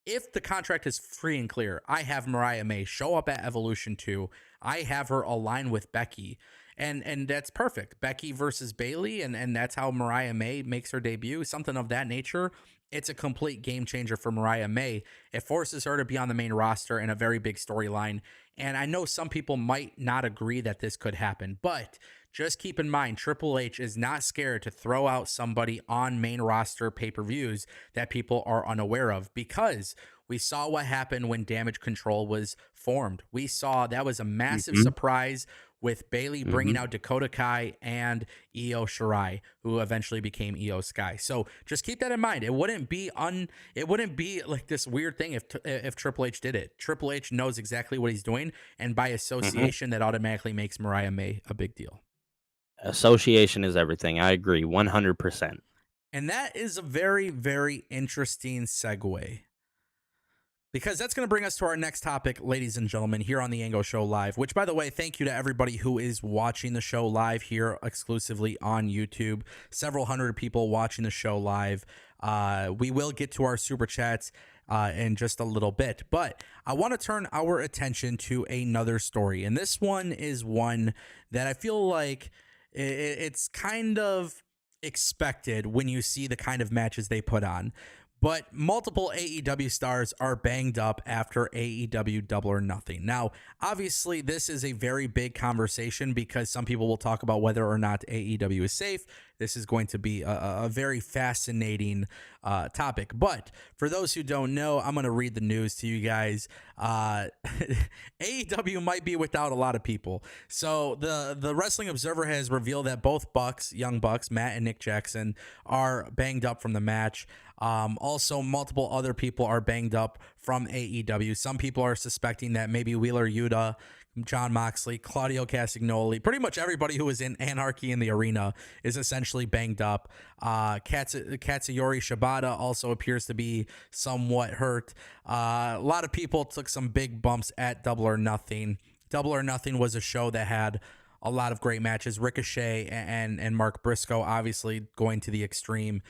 if the contract is free and clear, I have Mariah May show up at Evolution 2. I have her align with Becky. And that's perfect. Becky versus Bayley, and that's how Mariah May makes her debut, something of that nature. It's a complete game changer for Mariah May. It forces her to be on the main roster in a very big storyline. And I know some people might not agree that this could happen, but just keep in mind, Triple H is not scared to throw out somebody on main roster pay-per-views that people are unaware of, because we saw what happened when Damage Control was formed. We saw that was a massive surprise with Bayley bringing out Dakota Kai and Io Shirai, who eventually became Io Sky. So just keep that in mind. It wouldn't be like this weird thing if Triple H did it. Triple H knows exactly what he's doing, and by association, that automatically makes Mariah May a big deal. Association is everything. I agree 100%. And that is a very, very interesting segue, because that's going to bring us to our next topic, ladies and gentlemen, here on the Ango Show Live, which, by the way, thank you to everybody who is watching the show live here exclusively on YouTube. Several hundred people watching the show live. We will get to our super chats in just a little bit, but I want to turn our attention to another story. And this one is one that I feel like it's kind of expected when you see the kind of matches they put on. But multiple AEW stars are banged up after AEW Double or Nothing. Now, obviously, this is a very big conversation because some people will talk about whether or not AEW is safe. This is going to be a very fascinating topic. But for those who don't know, I'm going to read the news to you guys. AEW might be without a lot of people. So the Wrestling Observer has revealed that both Bucks, Young Bucks, Matt and Nick Jackson, are banged up from the match. Also, multiple other people are banged up from AEW. Some people are suspecting that maybe Wheeler Yuta, John Moxley, Claudio Castagnoli, pretty much everybody who was in Anarchy in the Arena is essentially banged up. Katsuyori Shibata also appears to be somewhat hurt. A lot of people took some big bumps at Double or Nothing. Double or Nothing was a show that had a lot of great matches. Ricochet and Mark Briscoe obviously going to the extreme.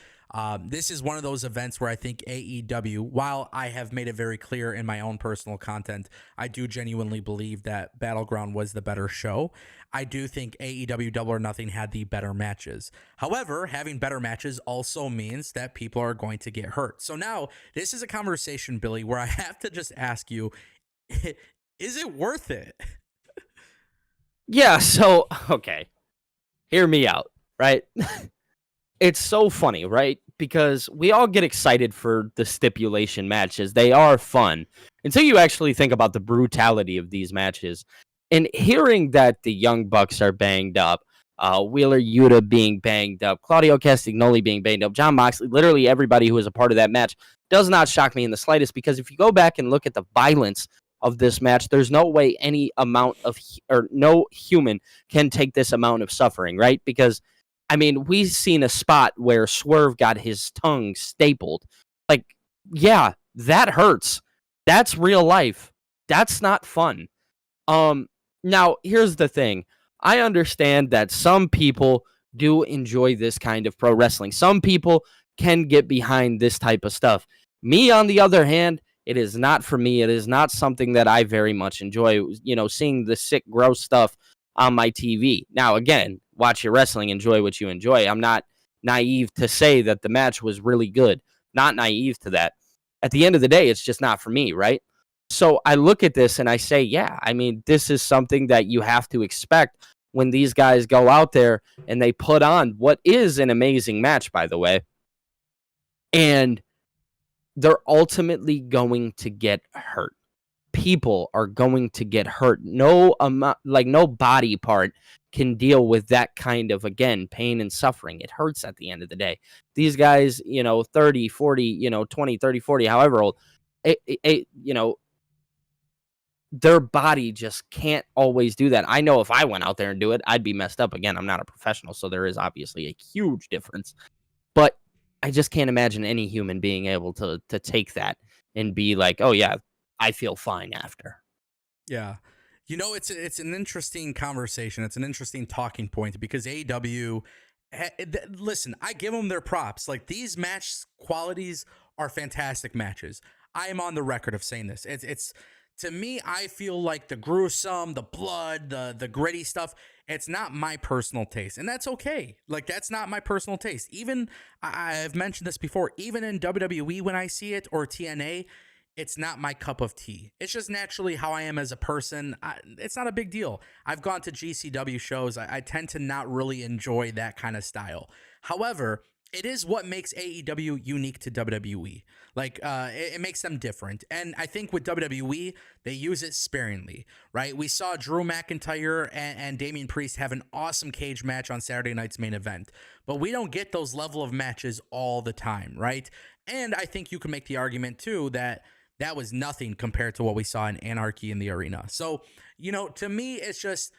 This is one of those events where I think AEW, while I have made it very clear in my own personal content, I do genuinely believe that Battleground was the better show. I do think AEW Double or Nothing had the better matches. However, having better matches also means that people are going to get hurt. So now this is a conversation, Billy, where I have to just ask you, is it worth it? Yeah, so, okay. Hear me out, right? It's so funny, right? Because we all get excited for the stipulation matches. They are fun until you actually think about the brutality of these matches. And hearing that the Young Bucks are banged up, Wheeler Yuta being banged up, Claudio Castagnoli being banged up, John Moxley, literally everybody who was a part of that match does not shock me in the slightest, because if you go back and look at the violence of this match, there's no way any amount of, or no human can take this amount of suffering, right? Because I mean, we've seen a spot where Swerve got his tongue stapled. Like, yeah, that hurts. That's real life. That's not fun. Now, here's the thing. I understand that some people do enjoy this kind of pro wrestling. Some people can get behind this type of stuff. Me, on the other hand, it is not for me. It is not something that I very much enjoy, seeing the sick, gross stuff on my TV. Now, again, watch your wrestling, enjoy what you enjoy. I'm not naive to say that the match was really good. Not naive to that. At the end of the day, it's just not for me, right? So I look at this and I say, yeah, I mean, this is something that you have to expect when these guys go out there and they put on what is an amazing match, by the way. And they're ultimately going to get hurt. People are going to get hurt. No body part can deal with that kind of, again, pain and suffering. It hurts at the end of the day. These guys, 30, 40, 20, 30, 40, however old, their body just can't always do that. I know if I went out there and do it, I'd be messed up. Again, I'm not a professional, so there is obviously a huge difference. But I just can't imagine any human being able to take that and be like, oh yeah, I feel fine after. Yeah. It's an interesting conversation. It's an interesting talking point because AEW, listen, I give them their props. Like, these match qualities are fantastic matches. I am on the record of saying this. It's to me, I feel like the gruesome, the blood, the gritty stuff, it's not my personal taste. And that's okay. Like, that's not my personal taste. Even, I've mentioned this before, even in WWE when I see it, or TNA, it's not my cup of tea. It's just naturally how I am as a person. It's not a big deal. I've gone to GCW shows. I tend to not really enjoy that kind of style. However, it is what makes AEW unique to WWE. Like, it makes them different. And I think with WWE, they use it sparingly, right? We saw Drew McIntyre and Damian Priest have an awesome cage match on Saturday night's main event. But we don't get those level of matches all the time, right? And I think you can make the argument, too, that was nothing compared to what we saw in Anarchy in the Arena. So, to me, it's just,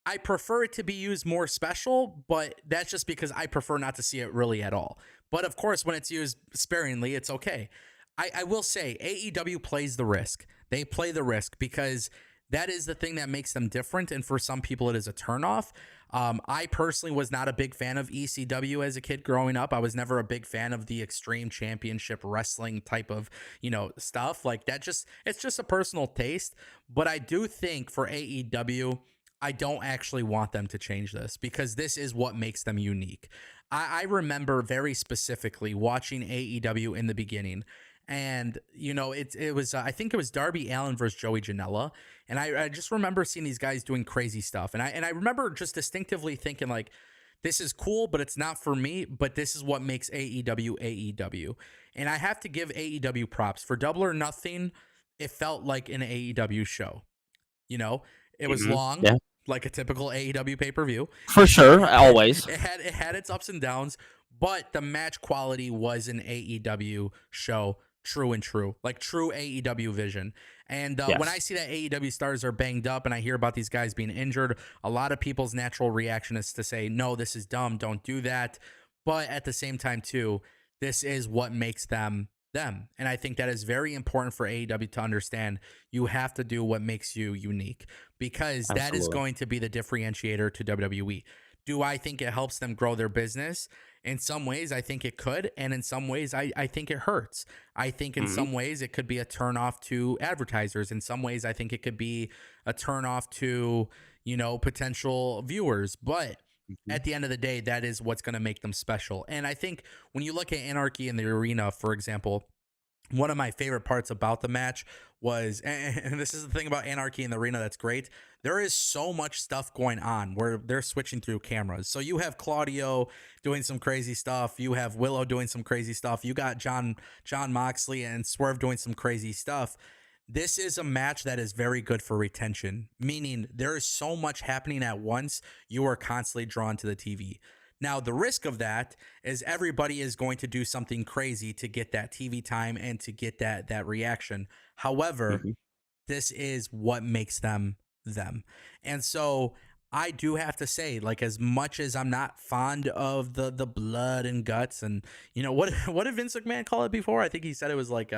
I prefer it to be used more special, but that's just because I prefer not to see it really at all. But of course, when it's used sparingly, it's okay. I will say AEW plays the risk. They play the risk because that is the thing that makes them different. And for some people, it is a turnoff. I personally was not a big fan of ECW as a kid growing up. I was never a big fan of the Extreme Championship Wrestling type of, stuff like that. It's just a personal taste. But I do think for AEW, I don't actually want them to change this because this is what makes them unique. I remember very specifically watching AEW in the beginning, and it was I think it was Darby Allin versus Joey Janela, and I just remember seeing these guys doing crazy stuff, and I remember just distinctively thinking, like, this is cool, but it's not for me. But this is what makes AEW AEW, and I have to give AEW props for Double or Nothing. It felt like an AEW show. It was long, yeah, like a typical AEW pay-per-view. for sure, always. It had its ups and downs, but the match quality was an AEW show, true and true, like true AEW vision. And Yes. when I see that AEW stars are banged up and I hear about these guys being injured, a lot of people's natural reaction is to say, no, this is dumb, don't do that. But at the same time, too, this is what makes them them. And I think that is very important for AEW to understand. You have to do what makes you unique, because that is Absolutely. going to be the differentiator to WWE. Do I think it helps them grow their business? In some ways, I think it could. And in some ways, I think it hurts. I think in Hmm. some ways, it could be a turnoff to advertisers. In some ways, I think it could be a turnoff to, potential viewers. But Hmm. at the end of the day, that is what's going to make them special. And I think when you look at Anarchy in the Arena, for example, one of my favorite parts about the match was, and this is the thing about Anarchy in the Arena that's great, there is so much stuff going on where they're switching through cameras. So you have Claudio doing some crazy stuff, you have Willow doing some crazy stuff, you got John Moxley and Swerve doing some crazy stuff. This is a match that is very good for retention, meaning there is so much happening at once, you are constantly drawn to the TV. Now, the risk of that is everybody is going to do something crazy to get that TV time and to get that reaction. However, Hmm. this is what makes them them. And so I do have to say, like, as much as I'm not fond of the blood and guts, and what did Vince McMahon call it before? I think he said it was like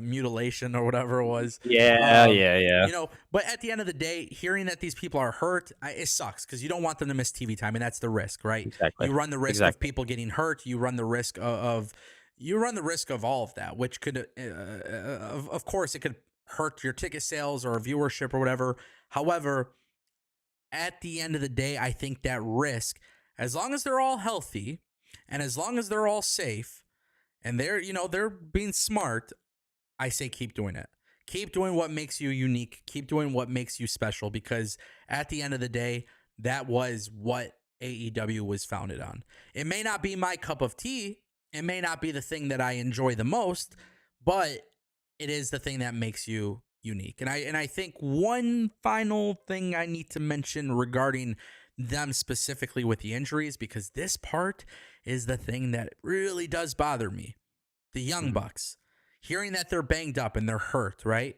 mutilation or whatever it was. Yeah, Um, yeah, yeah. but at the end of the day, hearing that these people are hurt, it sucks, because you don't want them to miss TV time, and that's the risk, right? Exactly. You run the risk of Exactly. people getting hurt. You run the risk you run the risk of all of that, which could, of course, it could hurt your ticket sales or viewership or whatever. However, at the end of the day, I think that risk, as long as they're all healthy and as long as they're all safe and they're being smart, I say keep doing it. Keep doing what makes you unique. Keep doing what makes you special, because at the end of the day, that was what AEW was founded on. It may not be my cup of tea. It may not be the thing that I enjoy the most, but it is the thing that makes you unique. And I think one final thing I need to mention regarding them specifically with the injuries, because this part is the thing that really does bother me. The Young Hmm. Bucks, hearing that they're banged up and they're hurt, right?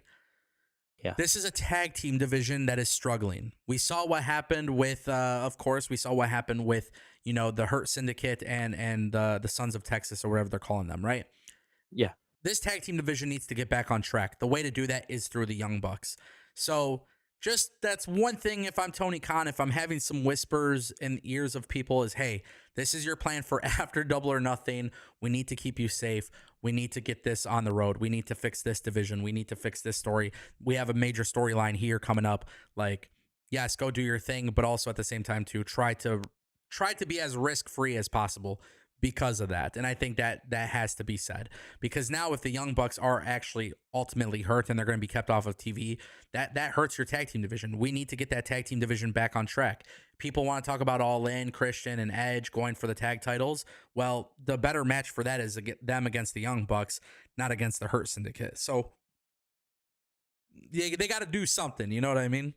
Yeah. This is a tag team division that is struggling. We saw what happened with, of course, we saw what happened with, the Hurt Syndicate and the Sons of Texas, or whatever they're calling them, right? Yeah. This tag team division needs to get back on track. The way to do that is through the Young Bucks. So just that's one thing. If I'm Tony Khan, if I'm having some whispers in the ears of people, is, hey, this is your plan for after Double or Nothing. We need to keep you safe. We need to get this on the road. We need to fix this division. We need to fix this story. We have a major storyline here coming up. Like, yes, go do your thing, but also at the same time to try to be as risk free as possible because of that. And I think that has to be said, because now if the Young Bucks are actually ultimately hurt and they're going to be kept off of TV, that hurts your tag team division. We need to get that tag team division back on track. People want to talk about All In, Christian and Edge going for the tag titles. Well, the better match for that is them against the Young Bucks, not against the Hurt Syndicate. So they got to do something. You know what I mean?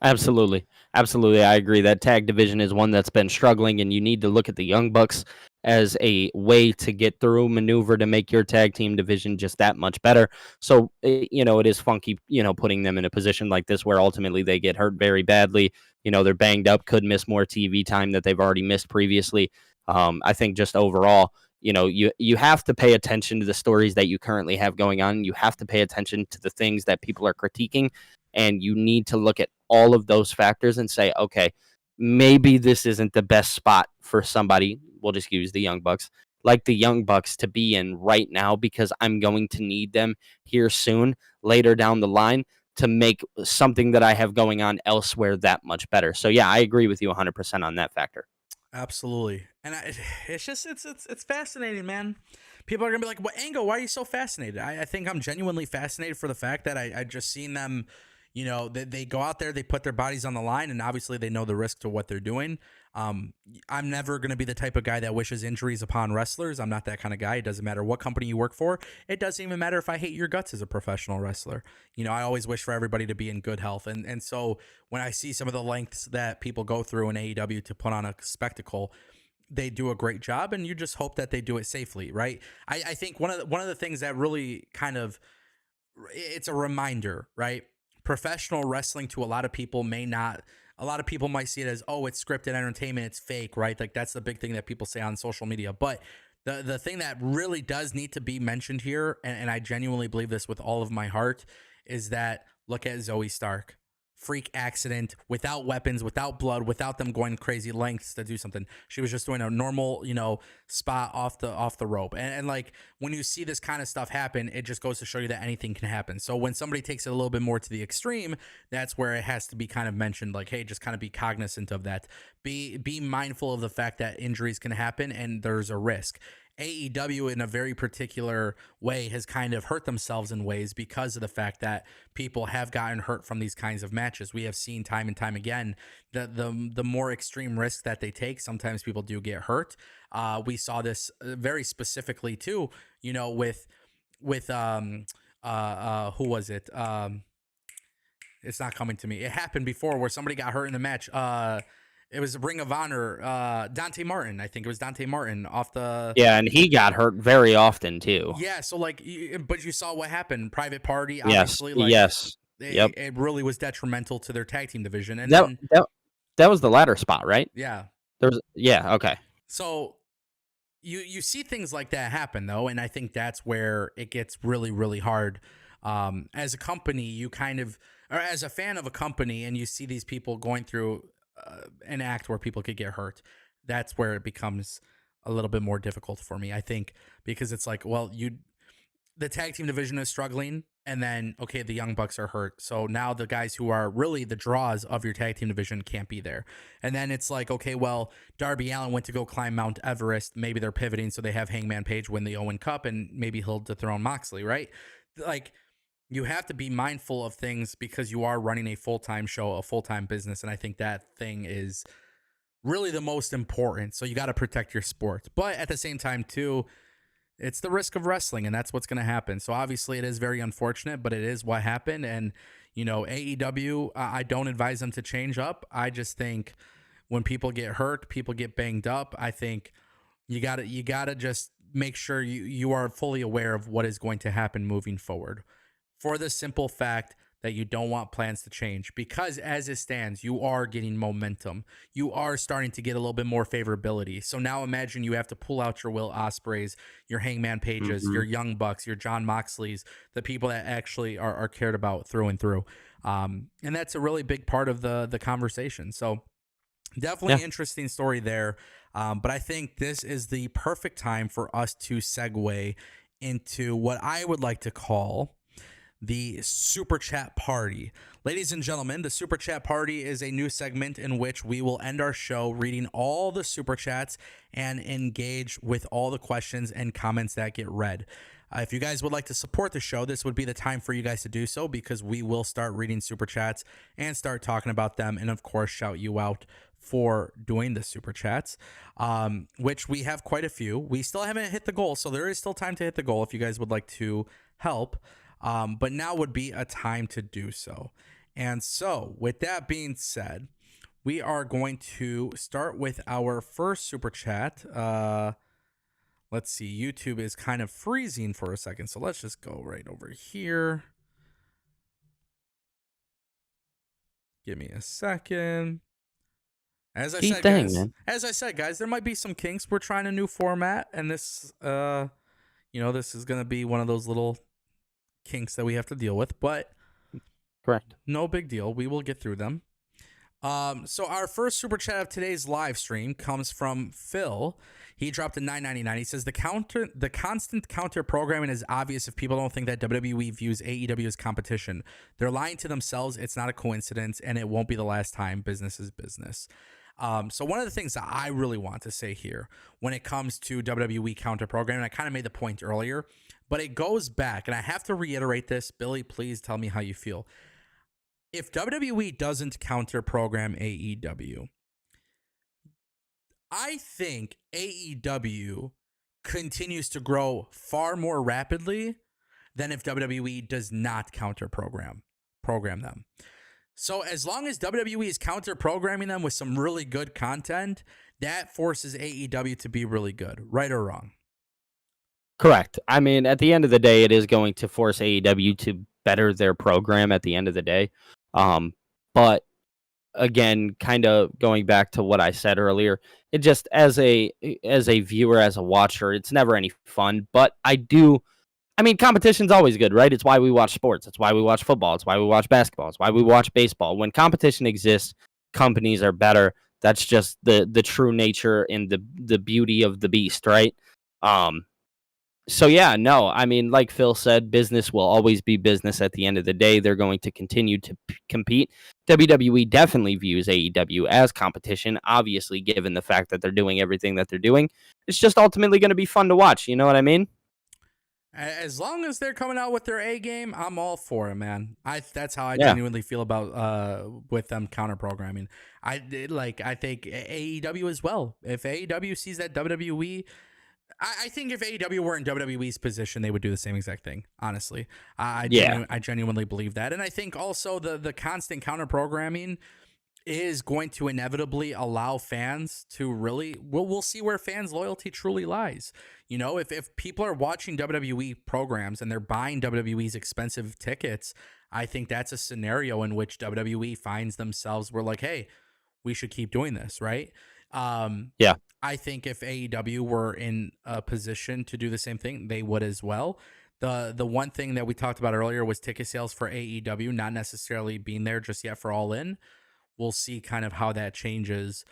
Absolutely. Absolutely. I agree. That tag division is one that's been struggling, and you need to look at the Young Bucks as a way to get through, maneuver to make your tag team division just that much better. So, it is funky, putting them in a position like this where ultimately they get hurt very badly. They're banged up, could miss more TV time that they've already missed previously. I think just overall, you have to pay attention to the stories that you currently have going on. You have to pay attention to the things that people are critiquing, and you need to look at all of those factors and say, okay, maybe this isn't the best spot for somebody. We'll just use the Young Bucks, like the Young Bucks, to be in right now, because I'm going to need them here soon, later down the line, to make something that I have going on elsewhere that much better. So yeah, I agree with you 100% on that factor. Absolutely. And it's just it's fascinating, man. People are gonna be like, "What, Ango? Why are you so fascinated?" I think I'm genuinely fascinated for the fact that I just seen them. They go out there, they put their bodies on the line, and obviously they know the risk to what they're doing. I'm never going to be the type of guy that wishes injuries upon wrestlers. I'm not that kind of guy. It doesn't matter what company you work for. It doesn't even matter if I hate your guts as a professional wrestler. I always wish for everybody to be in good health. And so when I see some of the lengths that people go through in AEW to put on a spectacle, they do a great job, and you just hope that they do it safely, right? I think one of the things that really kind of, it's a reminder, right? Professional wrestling, to a lot of people, a lot of people might see it as, oh, it's scripted entertainment, it's fake, right? Like, that's the big thing that people say on social media. But The thing that really does need to be mentioned here, and I genuinely believe this with all of my heart, is that look at Zoe Stark. Freak accident, without weapons, without blood, without them going crazy lengths to do something. She was just doing a normal, spot off the rope. And like when you see this kind of stuff happen, it just goes to show you that anything can happen. So when somebody takes it a little bit more to the extreme, that's where it has to be kind of mentioned, like, hey, just kind of be cognizant of that. Be mindful of the fact that injuries can happen and there's a risk. AEW in a very particular way has kind of hurt themselves in ways because of the fact that people have gotten hurt from these kinds of matches. We have seen time and time again that the more extreme risk that they take, sometimes people do get hurt. We saw this very specifically too, with who was it? It's not coming to me. It happened before where somebody got hurt in the match. It was Ring of Honor, Dante Martin. I think it was Dante Martin off the. Yeah, and he got hurt very often too. Yeah, so but you saw what happened. Private Party, Yes, obviously, yes, yep. it really was detrimental to their tag team division. And That then, that was the ladder spot, right? yeah. Okay. So you see things like that happen though, and I think that's where it gets really, really hard. As a company, you kind of, or as a fan of a company, and you see these people going through an act where people could get hurt, that's where it becomes a little bit more difficult for me, I think, because it's like, well, the tag team division is struggling, and then okay, the Young Bucks are hurt, so now the guys who are really the draws of your tag team division can't be there. And then it's like, okay, well, Darby Allin went to go climb Mount Everest, maybe they're pivoting so they have Hangman Page win the Owen Cup, and maybe he'll dethrone Moxley, right? Like, you have to be mindful of things because you are running a full-time show, a full-time business. And I think that thing is really the most important. So you got to protect your sport. But at the same time, too, it's the risk of wrestling, and that's what's going to happen. So obviously it is very unfortunate, but it is what happened. And, AEW, I don't advise them to change up. I just think when people get hurt, people get banged up, I think you gotta just make sure you are fully aware of what is going to happen moving forward, for the simple fact that you don't want plans to change, because as it stands, you are getting momentum. You are starting to get a little bit more favorability. So now imagine you have to pull out your Will Ospreys, your Hangman Pages, your Young Bucks, your John Moxleys, the people that actually are cared about through and through. And that's a really big part of the conversation. So definitely interesting story there. But I think this is the perfect time for us to segue into what I would like to call the Super Chat Party. Ladies and gentlemen, the Super Chat Party is a new segment in which we will end our show reading all the Super Chats and engage with all the questions and comments that get read. If you guys would like to support the show, this would be the time for you guys to do so, because we will start reading Super Chats and start talking about them, and of course shout you out for doing the Super Chats, which we have quite a few. We still haven't hit the goal, so there is still time to hit the goal if you guys would like to help. But now would be a time to do so. And so, with that being said, we are going to start with our first Super Chat. Let's see. YouTube is kind of freezing for a second, so let's just go right over here. Give me a second. As I said, guys, there might be some kinks. We're trying a new format, and this, this is going to be one of those little kinks that we have to deal with, but correct, no big deal. We will get through them. So our first Super Chat of today's live stream comes from Phil. He dropped a $9.99. He says, the constant counter programming is obvious if people don't think that WWE views AEW as competition. They're lying to themselves. It's not a coincidence, and it won't be the last time. Business is business. So one of the things that I really want to say here when it comes to WWE counter programming, I kind of made the point earlier, but it goes back, and I have to reiterate this. Billy, please tell me how you feel. If WWE doesn't counter program AEW, I think AEW continues to grow far more rapidly than if WWE does not counter program them. So as long as WWE is counter programming them with some really good content, that forces AEW to be really good, right or wrong? Correct. I mean, at the end of the day, it is going to force AEW to better their program at the end of the day. But again, kind of going back to what I said earlier, it just as a viewer, as a watcher, it's never any fun. But I mean, competition's always good, right? It's why we watch sports. It's why we watch football. It's why we watch basketball. It's why we watch baseball. When competition exists, companies are better. That's just the true nature and the beauty of the beast, right? So yeah, no, I mean, like Phil said, business will always be business at the end of the day. They're going to continue to compete. WWE definitely views AEW as competition, obviously, given the fact that they're doing everything that they're doing. It's just ultimately going to be fun to watch. You know what I mean? As long as they're coming out with their A game, I'm all for it, man. That's how I Yeah. genuinely feel about with them counter programming. I think AEW as well. If AEW sees that WWE, I think if AEW were in WWE's position, they would do the same exact thing. Honestly, Yeah. I genuinely believe that, and I think also the constant counter programming is going to inevitably allow fans to really we'll see where fans' loyalty truly lies. You know, if people are watching WWE programs and they're buying WWE's expensive tickets, I think that's a scenario in which WWE finds themselves we're like, hey, we should keep doing this, right? Yeah. I think if AEW were in a position to do the same thing, they would as well. The one thing that we talked about earlier was ticket sales for AEW not necessarily being there just yet for All In. We'll see kind of how that changes,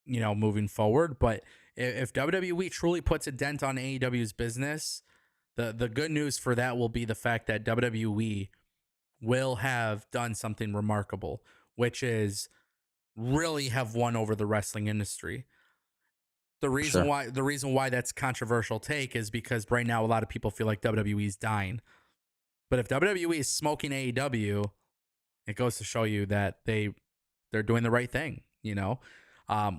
moving forward. But if WWE truly puts a dent on AEW's business, the good news for that will be the fact that WWE will have done something remarkable, which is really have won over the wrestling industry. Sure. The reason why that's controversial take is because right now a lot of people feel like WWE's dying. But if WWE is smoking AEW, it goes to show you that they're doing the right thing,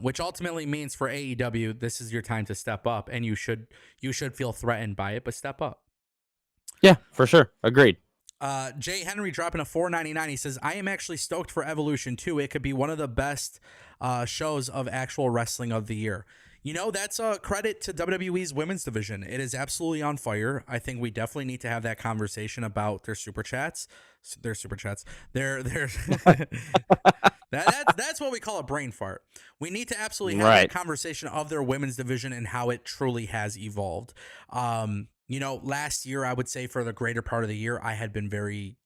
which ultimately means for AEW, this is your time to step up, and you should feel threatened by it, but step up. Yeah, for sure. Agreed. Jay Henry dropping a $4.99. He says, I am actually stoked for Evolution 2. It could be one of the best shows of actual wrestling of the year. That's a credit to WWE's women's division. It is absolutely on fire. I think we definitely need to have that conversation about their super chats. Their super chats. That's what we call a brain fart. We need to absolutely have that conversation of their women's division and how it truly has evolved. Last year, I would say for the greater part of the year, I had been very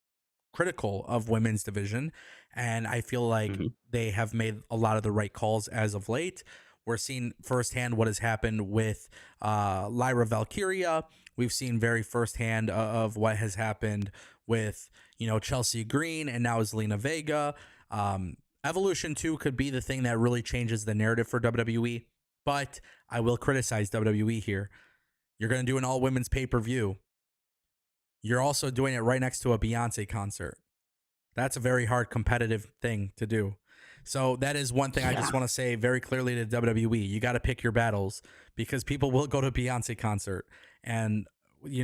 critical of women's division, and I feel like they have made a lot of the right calls as of late. We're seeing firsthand what has happened with Lyra Valkyria. We've seen very firsthand of what has happened with, Chelsea Green and now Zelina Vega. Evolution 2 could be the thing that really changes the narrative for WWE, but I will criticize WWE here. You're going to do an all-women's pay-per-view. You're also doing it right next to a Beyonce concert. That's a very hard competitive thing to do. So that is one thing I just want to say very clearly to WWE. You got to pick your battles because people will go to Beyonce concert. And, you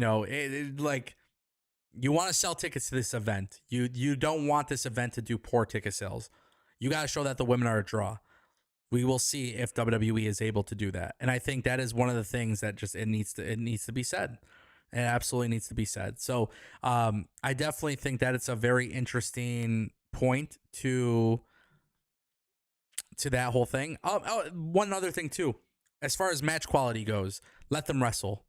want to sell tickets to this event. You don't want this event to do poor ticket sales. You got to show that the women are a draw. We will see if WWE is able to do that. And I think that is one of the things that just it needs to be said. It absolutely needs to be said. So I definitely think that it's a very interesting point to that whole thing. One other thing too, as far as match quality goes, let them wrestle.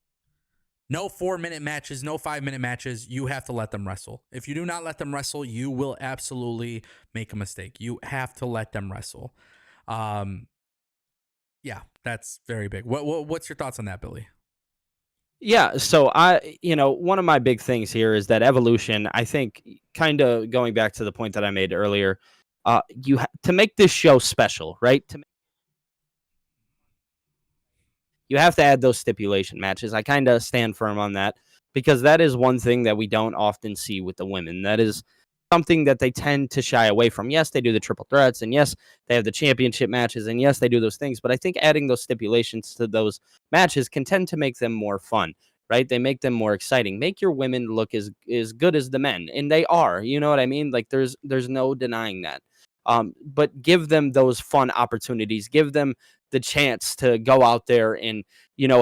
No 4-minute matches, no 5-minute matches. You have to let them wrestle. If you do not let them wrestle, you will absolutely make a mistake. You have to let them wrestle. Yeah, that's very big. What's your thoughts on that, Billy? Yeah, so one of my big things here is that Evolution, I think, kind of going back to the point that I made earlier, to make this show special, right? You have to add those stipulation matches. I kind of stand firm on that because that is one thing that we don't often see with the women. That is something that they tend to shy away from. Yes, they do the triple threats, and yes, they have the championship matches, and yes, they do those things. But I think adding those stipulations to those matches can tend to make them more fun, right? They make them more exciting. Make your women look as good as the men, and they are. You know what I mean? Like there's no denying that. But give them those fun opportunities. Give them the chance to go out there and,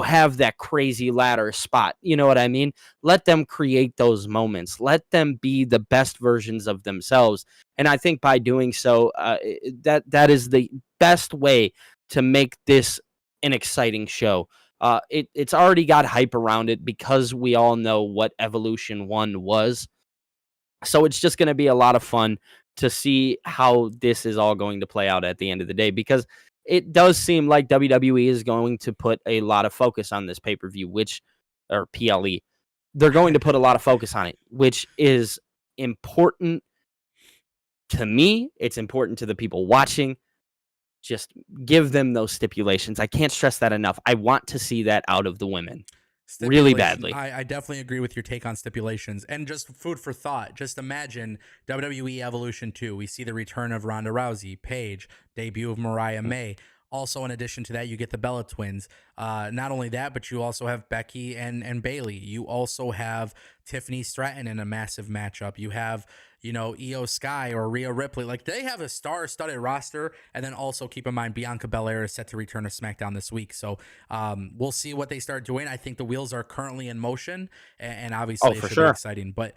have that crazy ladder spot. You know what I mean? Let them create those moments. Let them be the best versions of themselves. And I think by doing so, that is the best way to make this an exciting show. It's already got hype around it because we all know what Evolution 1 was. So it's just going to be a lot of fun to see how this is all going to play out at the end of the day, because it does seem like WWE is going to put a lot of focus on this pay-per-view, or PLE. They're going to put a lot of focus on it, which is important to me. It's important to the people watching. Just give them those stipulations. I can't stress that enough. I want to see that out of the women really badly. I definitely agree with your take on stipulations, and just food for thought. Just imagine WWE Evolution 2. We see the return of Ronda Rousey, Paige, debut of Mariah May. Also, in addition to that, you get the Bella Twins. Not only that, but you also have Becky and Bailey. You also have Tiffany Stratton in a massive matchup. You have, Io Sky or Rhea Ripley. Like, they have a star-studded roster. And then also keep in mind, Bianca Belair is set to return to SmackDown this week. So we'll see what they start doing. I think the wheels are currently in motion, and obviously it should be exciting. But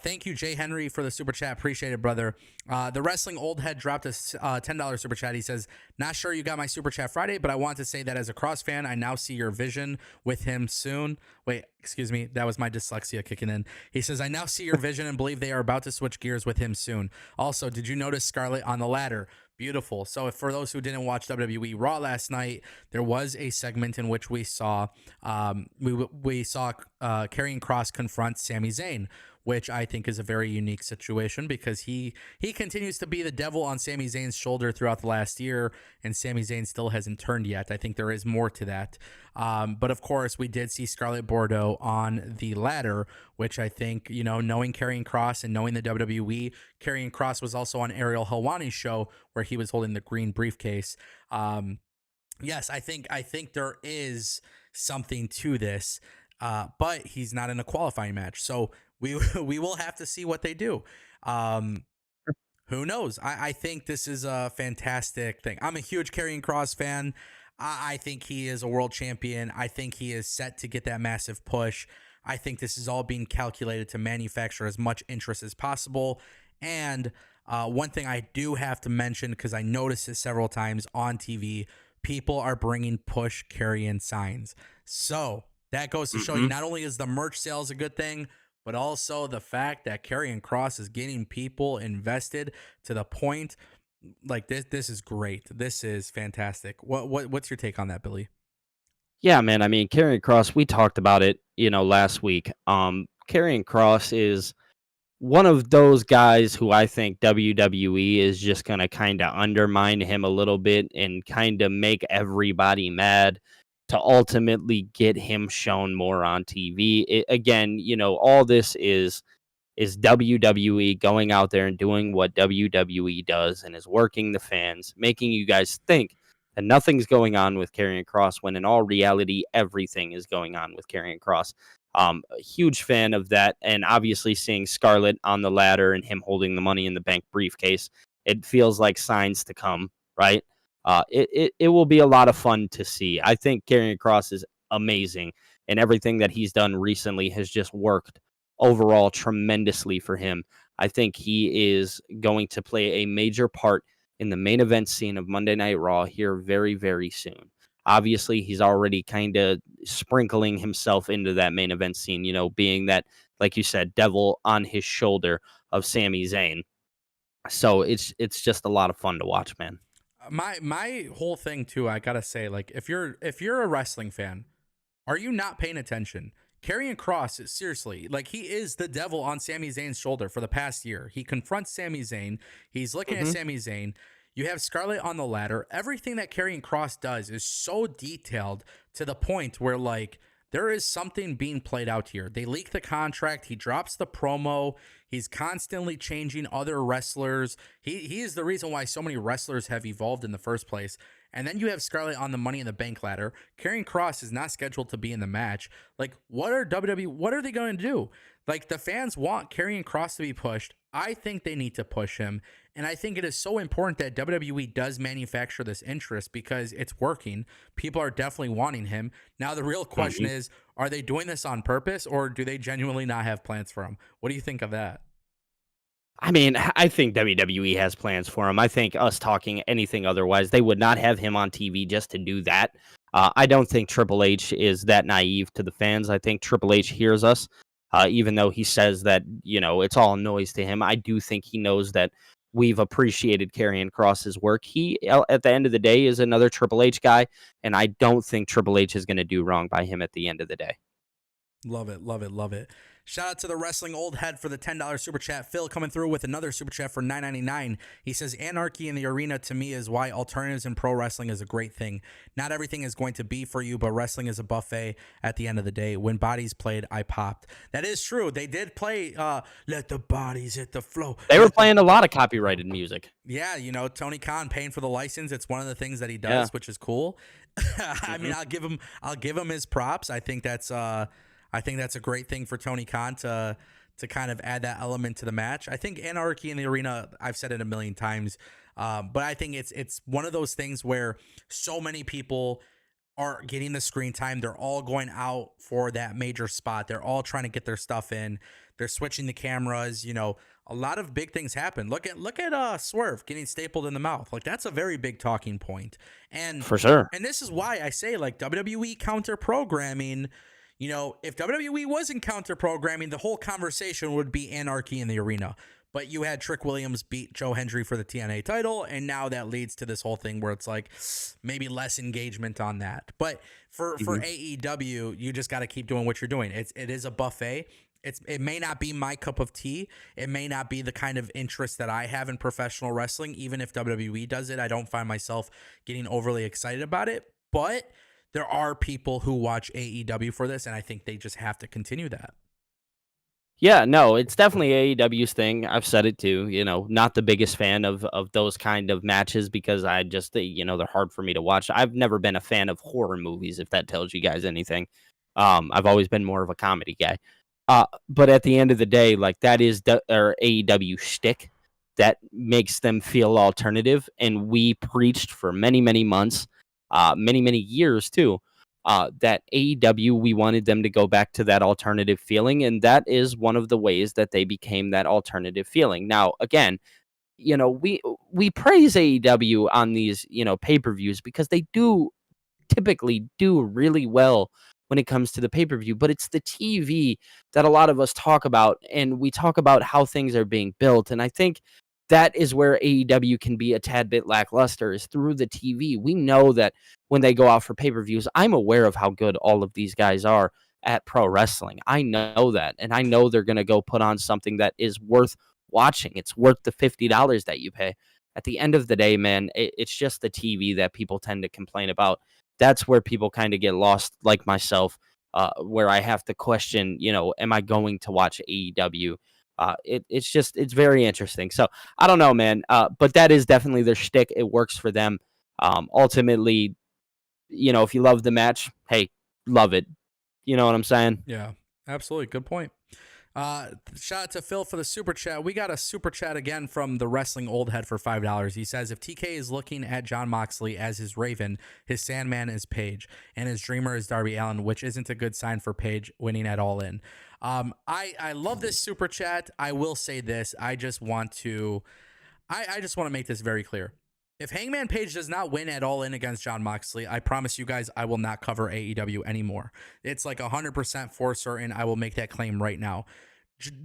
thank you, Jay Henry, for the super chat. Appreciate it, brother. The Wrestling Old Head dropped a $10 super chat. He says, not sure you got my super chat Friday, but I want to say that as a Cross fan, I now see your vision with him soon. Wait, excuse me. That was my dyslexia kicking in. He says, I now see your vision and believe they are about to switch gears with him soon. Also, did you notice Scarlett on the ladder? Beautiful. So for those who didn't watch WWE Raw last night, there was a segment in which we saw Karrion Kross confront Sami Zayn, which I think is a very unique situation because he continues to be the devil on Sami Zayn's shoulder throughout the last year, and Sami Zayn still hasn't turned yet. I think there is more to that. But of course, we did see Scarlett Bordeaux on the ladder, which I think, knowing Karrion Kross and knowing the WWE, Karrion Kross was also on Ariel Helwani's show where he was holding the green briefcase. Yes, I think there is something to this, but he's not in a qualifying match. So we will have to see what they do. Who knows? I think this is a fantastic thing. I'm a huge Karrion Kross fan. I think he is a world champion. I think he is set to get that massive push. I think this is all being calculated to manufacture as much interest as possible. And one thing I do have to mention, because I noticed it several times on TV, people are bringing push Karrion signs. So that goes to show you, not only is the merch sales a good thing, but also the fact that Karrion Kross is getting people invested to the point like this is great. This is fantastic. What's your take on that, Billy? Yeah, man. I mean, Karrion Kross, we talked about it, last week. Karrion Kross is one of those guys who I think WWE is just going to kind of undermine him a little bit and kind of make everybody mad to ultimately get him shown more on TV. Again, all this is WWE going out there and doing what WWE does and is working the fans, making you guys think that nothing's going on with Karrion Kross when in all reality, everything is going on with Karrion Kross. A huge fan of that. And obviously seeing Scarlett on the ladder and him holding the Money in the Bank briefcase, it feels like signs to come, right? It will be a lot of fun to see. I think Karrion Kross is amazing, and everything that he's done recently has just worked overall tremendously for him. I think he is going to play a major part in the main event scene of Monday Night Raw here very, very soon. Obviously, he's already kind of sprinkling himself into that main event scene, being that, like you said, devil on his shoulder of Sami Zayn. So it's just a lot of fun to watch, man. My whole thing too, I gotta say, like, if you're a wrestling fan, are you not paying attention? Karrion Kross is seriously, like, he is the devil on Sami Zayn's shoulder for the past year. He confronts Sami Zayn. He's looking at Sami Zayn. You have Scarlett on the ladder. Everything that Karrion Kross does is so detailed to the point where, like, there is something being played out here. They leak the contract. He drops the promo. He's constantly changing other wrestlers. He is the reason why so many wrestlers have evolved in the first place. And then you have Scarlett on the Money in the Bank ladder. Karrion Kross is not scheduled to be in the match. Like, what are they going to do? Like, the fans want Karrion Kross to be pushed. I think they need to push him. And I think it is so important that WWE does manufacture this interest because it's working. People are definitely wanting him. Now, the real question is, are they doing this on purpose or do they genuinely not have plans for him? What do you think of that? I mean, I think WWE has plans for him. I think us talking anything otherwise, they would not have him on TV just to do that. I don't think Triple H is that naive to the fans. I think Triple H hears us, even though he says that, it's all noise to him. I do think he knows that we've appreciated Karrion Kross's work. He, at the end of the day, is another Triple H guy, and I don't think Triple H is going to do wrong by him at the end of the day. Love it, love it, love it. Shout out to the Wrestling Old Head for the $10 super chat. Phil coming through with another super chat for $9.99. He says, anarchy in the arena to me is why alternatives in pro wrestling is a great thing. Not everything is going to be for you, but wrestling is a buffet at the end of the day. When Bodies played, I popped. That is true. They did play Let the Bodies Hit the Flow. They were playing a lot of copyrighted music. Yeah, Tony Khan paying for the license. It's one of the things that he does, which is cool. I mean, I'll give him his props. I think that's a great thing for Tony Khan to kind of add that element to the match. I think anarchy in the arena, I've said it a million times, but I think it's one of those things where so many people are getting the screen time. They're all going out for that major spot. They're all trying to get their stuff in. They're switching the cameras. A lot of big things happen. Look at Swerve getting stapled in the mouth. Like, that's a very big talking point. And for sure. And this is why I say, like, WWE counter programming. If WWE wasn't counter programming, the whole conversation would be anarchy in the arena. But you had Trick Williams beat Joe Hendry for the TNA title, and now that leads to this whole thing where it's like maybe less engagement on that. But for AEW, you just got to keep doing what you're doing. It is a buffet. It may not be my cup of tea. It may not be the kind of interest that I have in professional wrestling. Even if WWE does it, I don't find myself getting overly excited about it. But there are people who watch AEW for this, and I think they just have to continue that. Yeah, no, it's definitely AEW's thing. I've said it too. Not the biggest fan of those kind of matches because I just, they're hard for me to watch. I've never been a fan of horror movies, if that tells you guys anything. I've always been more of a comedy guy. But at the end of the day, like, that is AEW shtick that makes them feel alternative. And we preached for many, many months, many, many years too, that AEW, we wanted them to go back to that alternative feeling. And that is one of the ways that they became that alternative feeling. Now, again, we praise AEW on these, pay-per-views because they do typically do really well when it comes to the pay-per-view, but it's the TV that a lot of us talk about, and we talk about how things are being built. And I think that is where AEW can be a tad bit lackluster, is through the TV. We know that when they go out for pay-per-views, I'm aware of how good all of these guys are at pro wrestling. I know that, and I know they're going to go put on something that is worth watching. It's worth the $50 that you pay. At the end of the day, man, it's just the TV that people tend to complain about. That's where people kind of get lost, like myself, where I have to question, am I going to watch AEW? It's very interesting. So I don't know, man. But that is definitely their shtick. It works for them. Ultimately, if you love the match, hey, love it. You know what I'm saying? Yeah, absolutely. Good point. Shout out to Phil for the super chat. We got a super chat again from the Wrestling Old Head for $5. He says, if TK is looking at Jon Moxley as his Raven, his Sandman is Paige, and his Dreamer is Darby Allin, which isn't a good sign for Paige winning at All In. I love this super chat. I will say this. I just want to make this very clear. If Hangman Page does not win at All In against Jon Moxley, I promise you guys I will not cover AEW anymore. It's like 100% for certain. I will make that claim right now.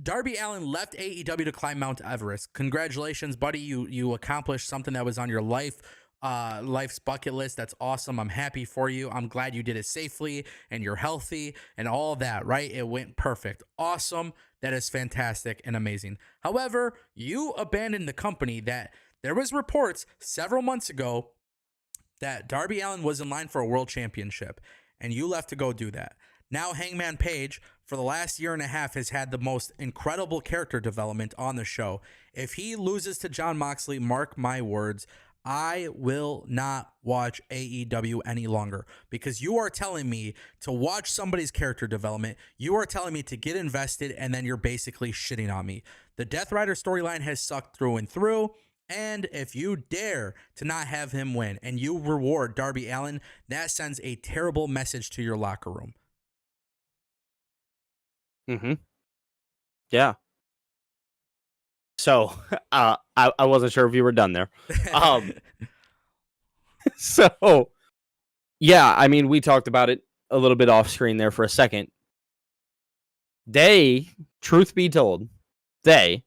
Darby Allin left AEW to climb Mount Everest. Congratulations, buddy. You accomplished something that was on your life's bucket list. That's awesome. I'm happy for you. I'm glad you did it safely and you're healthy and all that, right? It went perfect. Awesome. That is fantastic and amazing. However, you abandoned the company that there was reports several months ago that Darby Allin was in line for a world championship, and you left to go do that. Now Hangman Page, for the last year and a half, has had the most incredible character development on the show. If he loses to Jon Moxley, mark my words, I will not watch AEW any longer because you are telling me to watch somebody's character development. You are telling me to get invested, and then you're basically shitting on me. The Death Rider storyline has sucked through and through. And if you dare to not have him win and you reward Darby Allin, that sends a terrible message to your locker room. Mm-hmm. Yeah. So I wasn't sure if you were done there. So yeah, I mean, we talked about it a little bit off screen there for a second. They, truth be told, they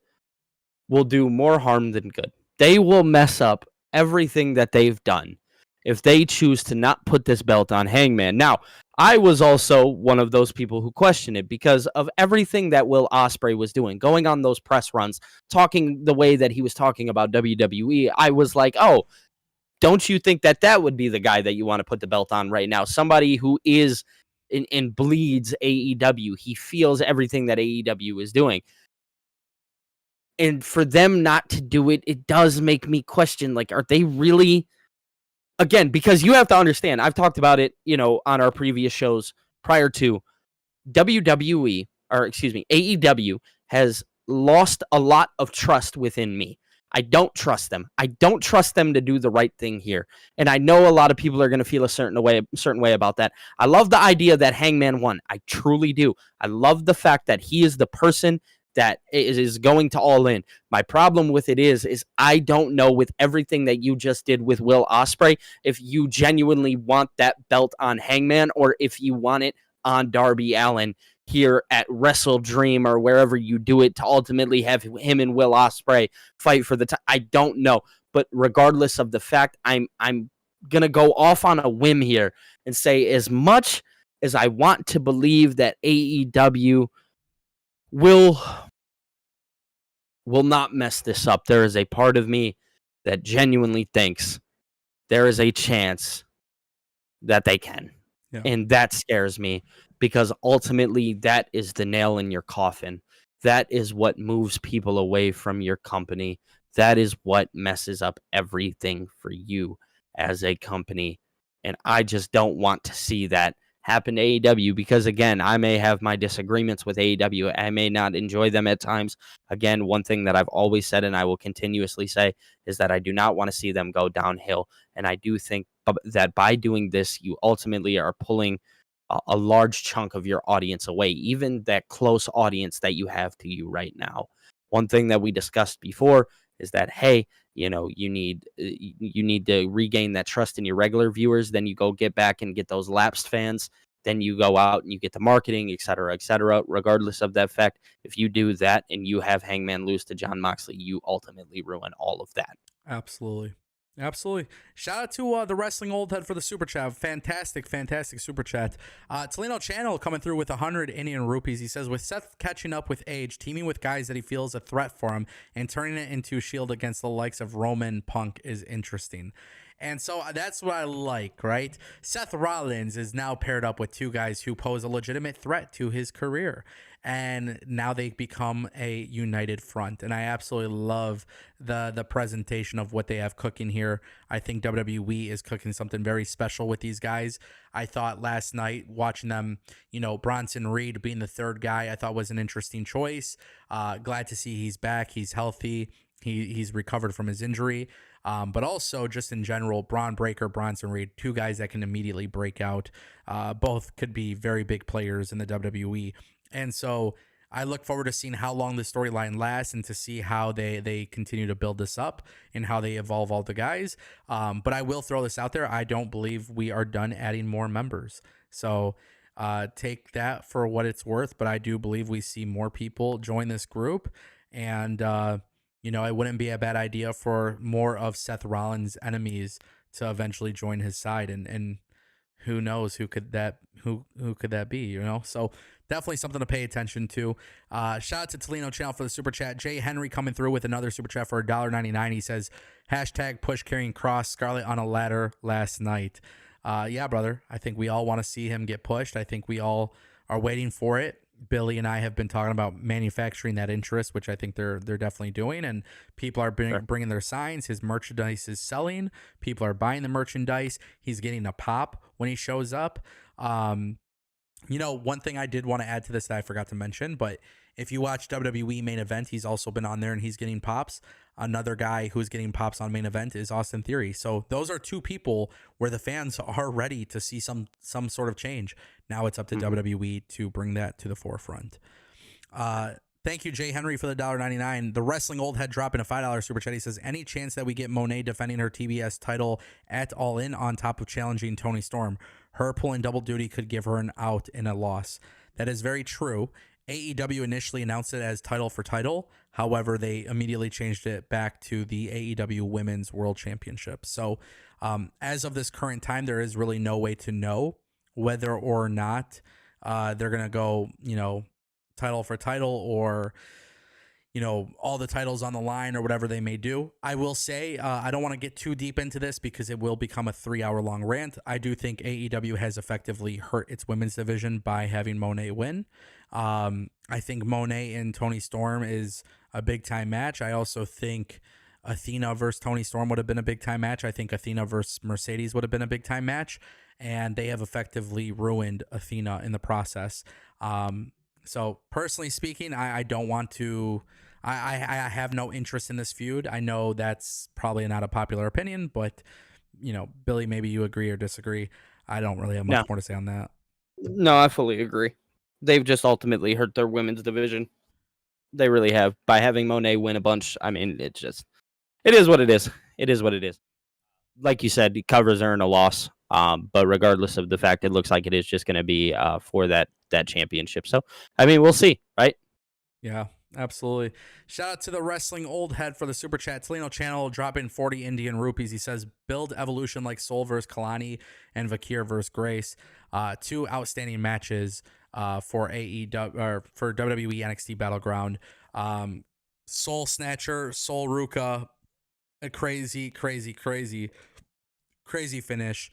will do more harm than good. They will mess up everything that they've done if they choose to not put this belt on Hangman. Now, I was also one of those people who questioned it because of everything that Will Ospreay was doing, going on those press runs, talking the way that he was talking about WWE. I was like, oh, don't you think that that would be the guy that you want to put the belt on right now? Somebody who is and bleeds AEW. He feels everything that AEW is doing. And for them not to do it, it does make me question, like, are they really, again, because you have to understand, I've talked about it, on our previous shows prior to WWE, or excuse me, AEW has lost a lot of trust within me. I don't trust them. I don't trust them to do the right thing here. And I know a lot of people are going to feel a certain way about that. I love the idea that Hangman won. I truly do. I love the fact that he is the person that is going to All In. My problem with it is I don't know, with everything that you just did with Will Ospreay, if you genuinely want that belt on Hangman or if you want it on Darby Allin here at Wrestle Dream or wherever you do it to ultimately have him and Will Ospreay fight for the time. I don't know. But regardless of the fact, I'm going to go off on a whim here and say, as much as I want to believe that AEW will not mess this up, there is a part of me that genuinely thinks there is a chance that they can. Yeah. And that scares me because ultimately that is the nail in your coffin. That is what moves people away from your company. That is what messes up everything for you as a company. And I just don't want to see that happen to AEW because, again, I may have my disagreements with AEW. I may not enjoy them at times. Again, one thing that I've always said and I will continuously say is that I do not want to see them go downhill. And I do think that by doing this, you ultimately are pulling a large chunk of your audience away, even that close audience that you have to you right now. One thing that we discussed before is that, hey, you need to regain that trust in your regular viewers. Then you go get back and get those lapsed fans. Then you go out and you get the marketing, et cetera, et cetera. Regardless of that fact, if you do that and you have Hangman lose to Jon Moxley, you ultimately ruin all of that. Absolutely. Absolutely. Shout out to the Wrestling Old Head for the super chat. Fantastic super chat. Tolino Channel coming through with 100 Indian rupees. He says, with Seth catching up with age, teaming with guys that he feels a threat for him, and turning it into a shield against the likes of Roman Punk is interesting. And so that's what I like, right? Seth Rollins is now paired up with two guys who pose a legitimate threat to his career. And now they become a united front. And I absolutely love the presentation of what they have cooking here. I think WWE is cooking something very special with these guys. I thought last night watching them, Bronson Reed being the third guy, I thought was an interesting choice. Glad to see he's back. He's healthy. He's recovered from his injury. But also just in general, Braun Breaker, Bronson Reed, two guys that can immediately break out. Both could be very big players in the WWE. And so I look forward to seeing how long the storyline lasts and to see how they continue to build this up and how they evolve all the guys. But I will throw this out there. I don't believe we are done adding more members. So take that for what it's worth. But I do believe we see more people join this group. And, it wouldn't be a bad idea for more of Seth Rollins' enemies to eventually join his side. And who knows who could that be, So definitely something to pay attention to. Shout out to Tolino Channel for the super chat. Jay Henry coming through with another super chat for $1.99. He says, #push carrying cross Scarlett on a ladder last night. Yeah, brother. I think we all want to see him get pushed. I think we all are waiting for it. Billy and I have been talking about manufacturing that interest, which I think they're definitely doing, and people are Sure. bringing their signs. His merchandise is selling. People are buying the merchandise. He's getting a pop when he shows up. One thing I did want to add to this that I forgot to mention, but if you watch WWE Main Event, he's also been on there and he's getting pops. Another guy who's getting pops on Main Event is Austin Theory. So those are two people where the fans are ready to see some sort of change. Now it's up to WWE to bring that to the forefront. Thank you, Jay Henry, for the $1.99. The Wrestling Old Head dropping a $5 super chat. He says, any chance that we get Monet defending her TBS title at All In on top of challenging Toni Storm? Her pulling double duty could give her an out in a loss. That is very true. AEW initially announced it as title for title. However, they immediately changed it back to the AEW Women's World Championship. So as of this current time, there is really no way to know whether or not they're going to go, title for title or all the titles on the line or whatever they may do. I will say I don't want to get too deep into this because it will become a 3-hour long rant. I do think AEW has effectively hurt its women's division by having Monet win. I think Monet and Toni Storm is a big time match. I also think Athena versus Toni Storm would have been a big time match. I think Athena versus Mercedes would have been a big time match, and they have effectively ruined Athena in the process. So personally speaking, I don't want to. I have no interest in this feud. I know that's probably not a popular opinion, but Billy, maybe you agree or disagree. I don't really have much more to say on that. No, I fully agree. They've just ultimately hurt their women's division. They really have by having Monet win a bunch. I mean, it is what it is. It is what it is. Like you said, the covers earn a loss. But regardless of the fact, it looks like it is just going to be for that championship. So, I mean, we'll see, right? Yeah, absolutely. Shout out to the Wrestling Old Head for the super chat. Toledo Channel dropping 40 Indian rupees. He says, build Evolution like Soul versus Kalani and Vakir versus Grace. Two outstanding matches for AEW or for WWE NXT Battleground. Soul Snatcher, Soul Ruka, a crazy finish.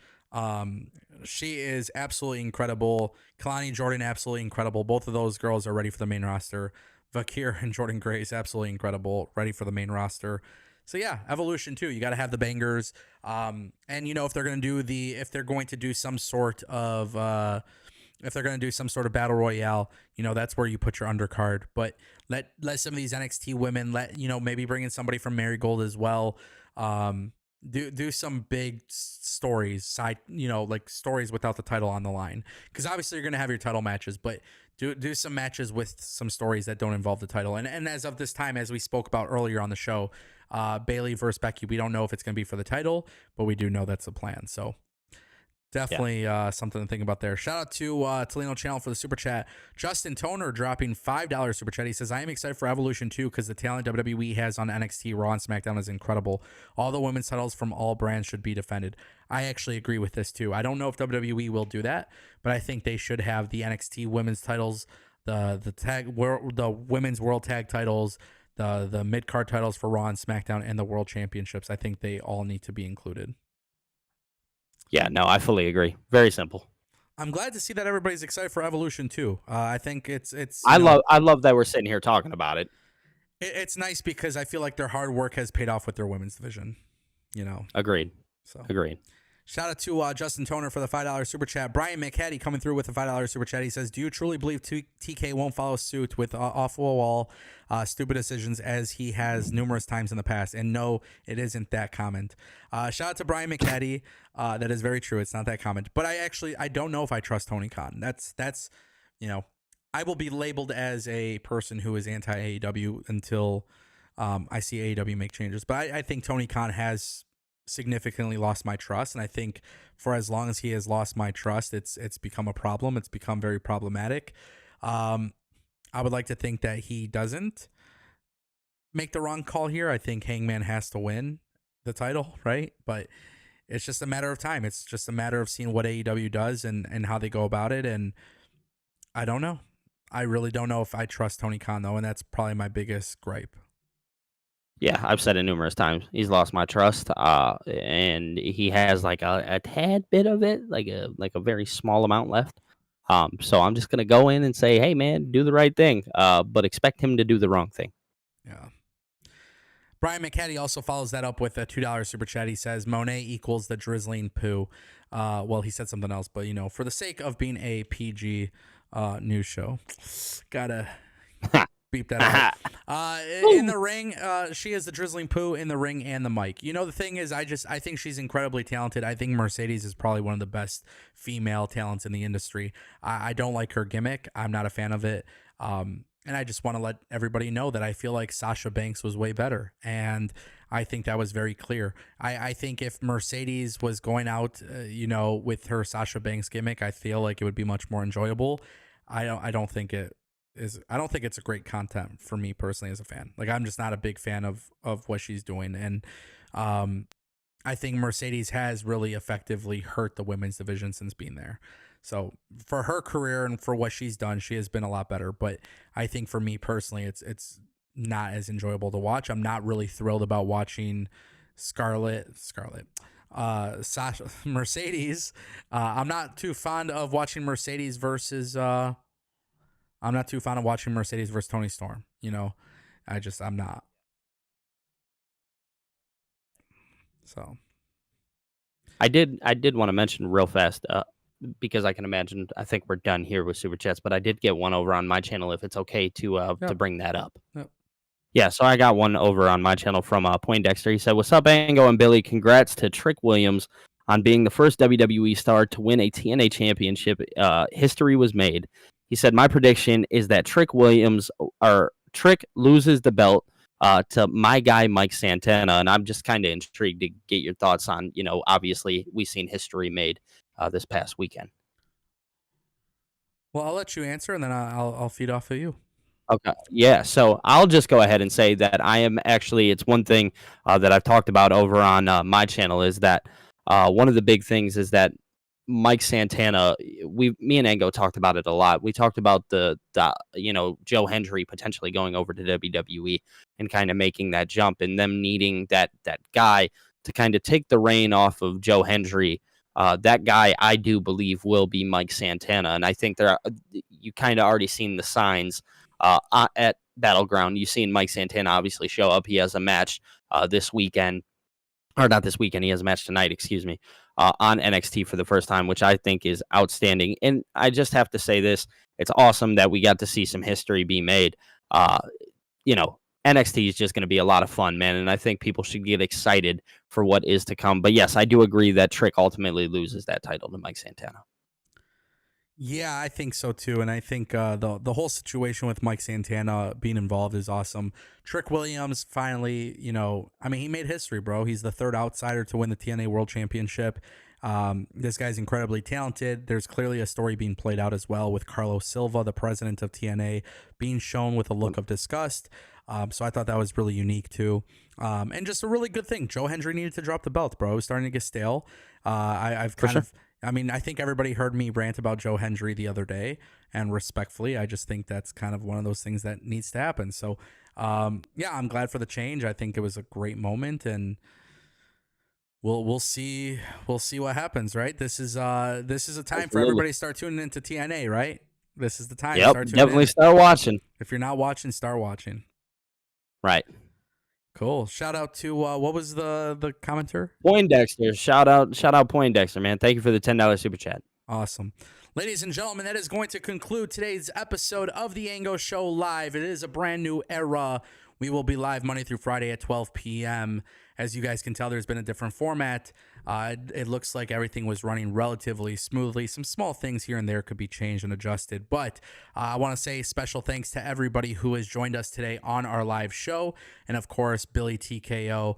She is absolutely incredible. Kalani Jordan, absolutely incredible. Both of those girls are ready for the main roster. Vakir and Jordan Grace, absolutely incredible, ready for the main roster. So yeah, Evolution too. You got to have the bangers. And if they're going to do some sort of battle royale, that's where you put your undercard. But let some of these NXT women maybe bring in somebody from Marigold as well. Do some big stories, like stories without the title on the line, because obviously you're gonna have your title matches, but do some matches with some stories that don't involve the title. And as of this time, as we spoke about earlier on the show, Bayley versus Becky, we don't know if it's gonna be for the title, but we do know that's the plan. So definitely something to think about there. Shout out to Toledo Channel for the super chat. Justin Toner dropping $5 super chat. He says, I am excited for Evolution 2 because the talent WWE has on NXT, Raw, and SmackDown is incredible. All the women's titles from all brands should be defended. I actually agree with this too. I don't know if WWE will do that, but I think they should have the NXT women's titles, the women's world tag titles, the mid-card titles for Raw and SmackDown, and the world championships. I think they all need to be included. Yeah, no, I fully agree. Very simple. I'm glad to see that everybody's excited for Evolution too. I think it's. I love that we're sitting here talking about it. It's nice because I feel like their hard work has paid off with their women's division. Agreed. So agreed. Shout out to Justin Toner for the $5 super chat. Brian McHattie coming through with a $5 super chat. He says, do you truly believe TK won't follow suit with off-the-wall stupid decisions as he has numerous times in the past? And no, it isn't that comment. Shout out to Brian McHattie. That is very true. It's not that comment. But I don't know if I trust Tony Khan. That's I will be labeled as a person who is anti-AEW until I see AEW make changes. But I think Tony Khan has significantly lost my trust, and I think for as long as he has lost my trust, it's become a problem. It's become very problematic. I would like to think that he doesn't make the wrong call here. I think Hangman has to win the title, right? But it's just a matter of time. It's just a matter of seeing what AEW does and how they go about it. And I don't know. I really don't know if I trust Tony Khan though, and that's probably my biggest gripe. Yeah, I've said it numerous times. He's lost my trust, and he has like a tad bit of it, like a very small amount left. So I'm just gonna go in and say, hey man, do the right thing, but expect him to do the wrong thing. Yeah. Brian McCaddy also follows that up with a $2 super chat. He says Monet equals the drizzling poo. Well, he said something else, but for the sake of being a PG news show, gotta beep that out. In the ring, she is the drizzling poo in the ring and the mic. The thing is, I think she's incredibly talented. I think Mercedes is probably one of the best female talents in the industry. I don't like her gimmick. I'm not a fan of it. And I just want to let everybody know that I feel like Sasha Banks was way better. And I think that was very clear. I think if Mercedes was going out, with her Sasha Banks gimmick, I feel like it would be much more enjoyable. I don't think it's a great content for me personally as a fan. Like, I'm just not a big fan of what she's doing. And I think Mercedes has really effectively hurt the women's division since being there. So for her career and for what she's done, she has been a lot better. But I think for me personally, it's not as enjoyable to watch. I'm not really thrilled about watching Sasha Mercedes. I'm not too fond of watching Mercedes versus Tony Storm. I'm not. So I did want to mention real fast, because I can imagine. I think we're done here with super chats, but I did get one over on my channel. If it's okay to bring that up. Yep. Yeah, so I got one over on my channel from Poindexter. He said, "What's up, Ango and Billy? Congrats to Trick Williams on being the first WWE star to win a TNA championship. History was made." He said, "My prediction is that Trick loses the belt to my guy Mike Santana," and I'm just kind of intrigued to get your thoughts on. Obviously we've seen history made this past weekend. Well, I'll let you answer, and then I'll feed off of you. Okay. Yeah. So I'll just go ahead and say that I am actually, it's one thing that I've talked about over on my channel is that one of the big things is that Mike Santana, me and Ango talked about it a lot. We talked about the Joe Hendry potentially going over to WWE and kind of making that jump and them needing that guy to kind of take the reign off of Joe Hendry. That guy, I do believe, will be Mike Santana. And I think you kind of already seen the signs at Battleground. You've seen Mike Santana obviously show up. He has a match this weekend, or not this weekend. He has a match tonight, excuse me, on NXT for the first time, which I think is outstanding. And I just have to say this. It's awesome that we got to see some history be made. NXT is just going to be a lot of fun, man. And I think people should get excited for what is to come. But yes, I do agree that Trick ultimately loses that title to Mike Santana. Yeah, I think so too, and I think the whole situation with Mike Santana being involved is awesome. Trick Williams finally, he made history, bro. He's the third outsider to win the TNA World Championship. This guy's incredibly talented. There's clearly a story being played out as well with Carlos Silva, the president of TNA, being shown with a look of disgust. So I thought that was really unique too. And just a really good thing. Joe Hendry needed to drop the belt, bro. It was starting to get stale. I think everybody heard me rant about Joe Hendry the other day, and respectfully, I just think that's kind of one of those things that needs to happen. So, I'm glad for the change. I think it was a great moment, and we'll see what happens. Right? This is a time for everybody to start tuning into TNA. Right? This is the time. Yep, definitely start watching. If you're not watching, start watching. Right. Cool. Shout out to what was the commenter? Poindexter. Shout out Poindexter, man. Thank you for the $10 super chat. Awesome. Ladies and gentlemen, that is going to conclude today's episode of the Ango Show Live. It is a brand new era. We will be live Monday through Friday at 12 p.m. As you guys can tell, there's been a different format. It looks like everything was running relatively smoothly. Some small things here and there could be changed and adjusted. But I want to say special thanks to everybody who has joined us today on our live show. And of course, BillyTKO.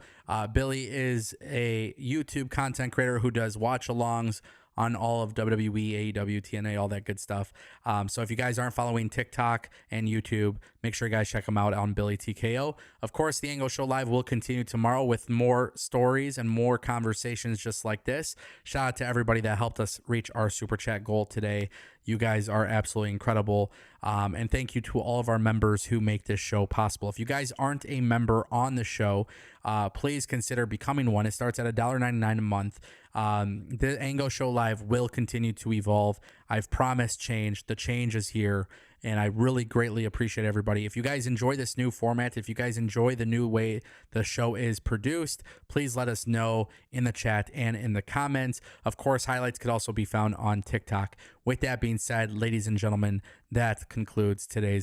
Billy is a YouTube content creator who does watch-alongs on all of WWE, AEW, TNA, all that good stuff. So if you guys aren't following TikTok and YouTube, make sure you guys check them out on BillyTKO. Of course, the Ango Show Live will continue tomorrow with more stories and more conversations just like this. Shout out to everybody that helped us reach our Super Chat goal today. You guys are absolutely incredible. And thank you to all of our members who make this show possible. If you guys aren't a member on the show, please consider becoming one. It starts at $1.99 a month. The Ango Show Live will continue to evolve. I've promised change. The change is here, and I really greatly appreciate everybody. If you guys enjoy this new format, if you guys enjoy the new way the show is produced, please let us know in the chat and in the comments. Of course, highlights could also be found on TikTok. With that being said, ladies and gentlemen, that concludes today's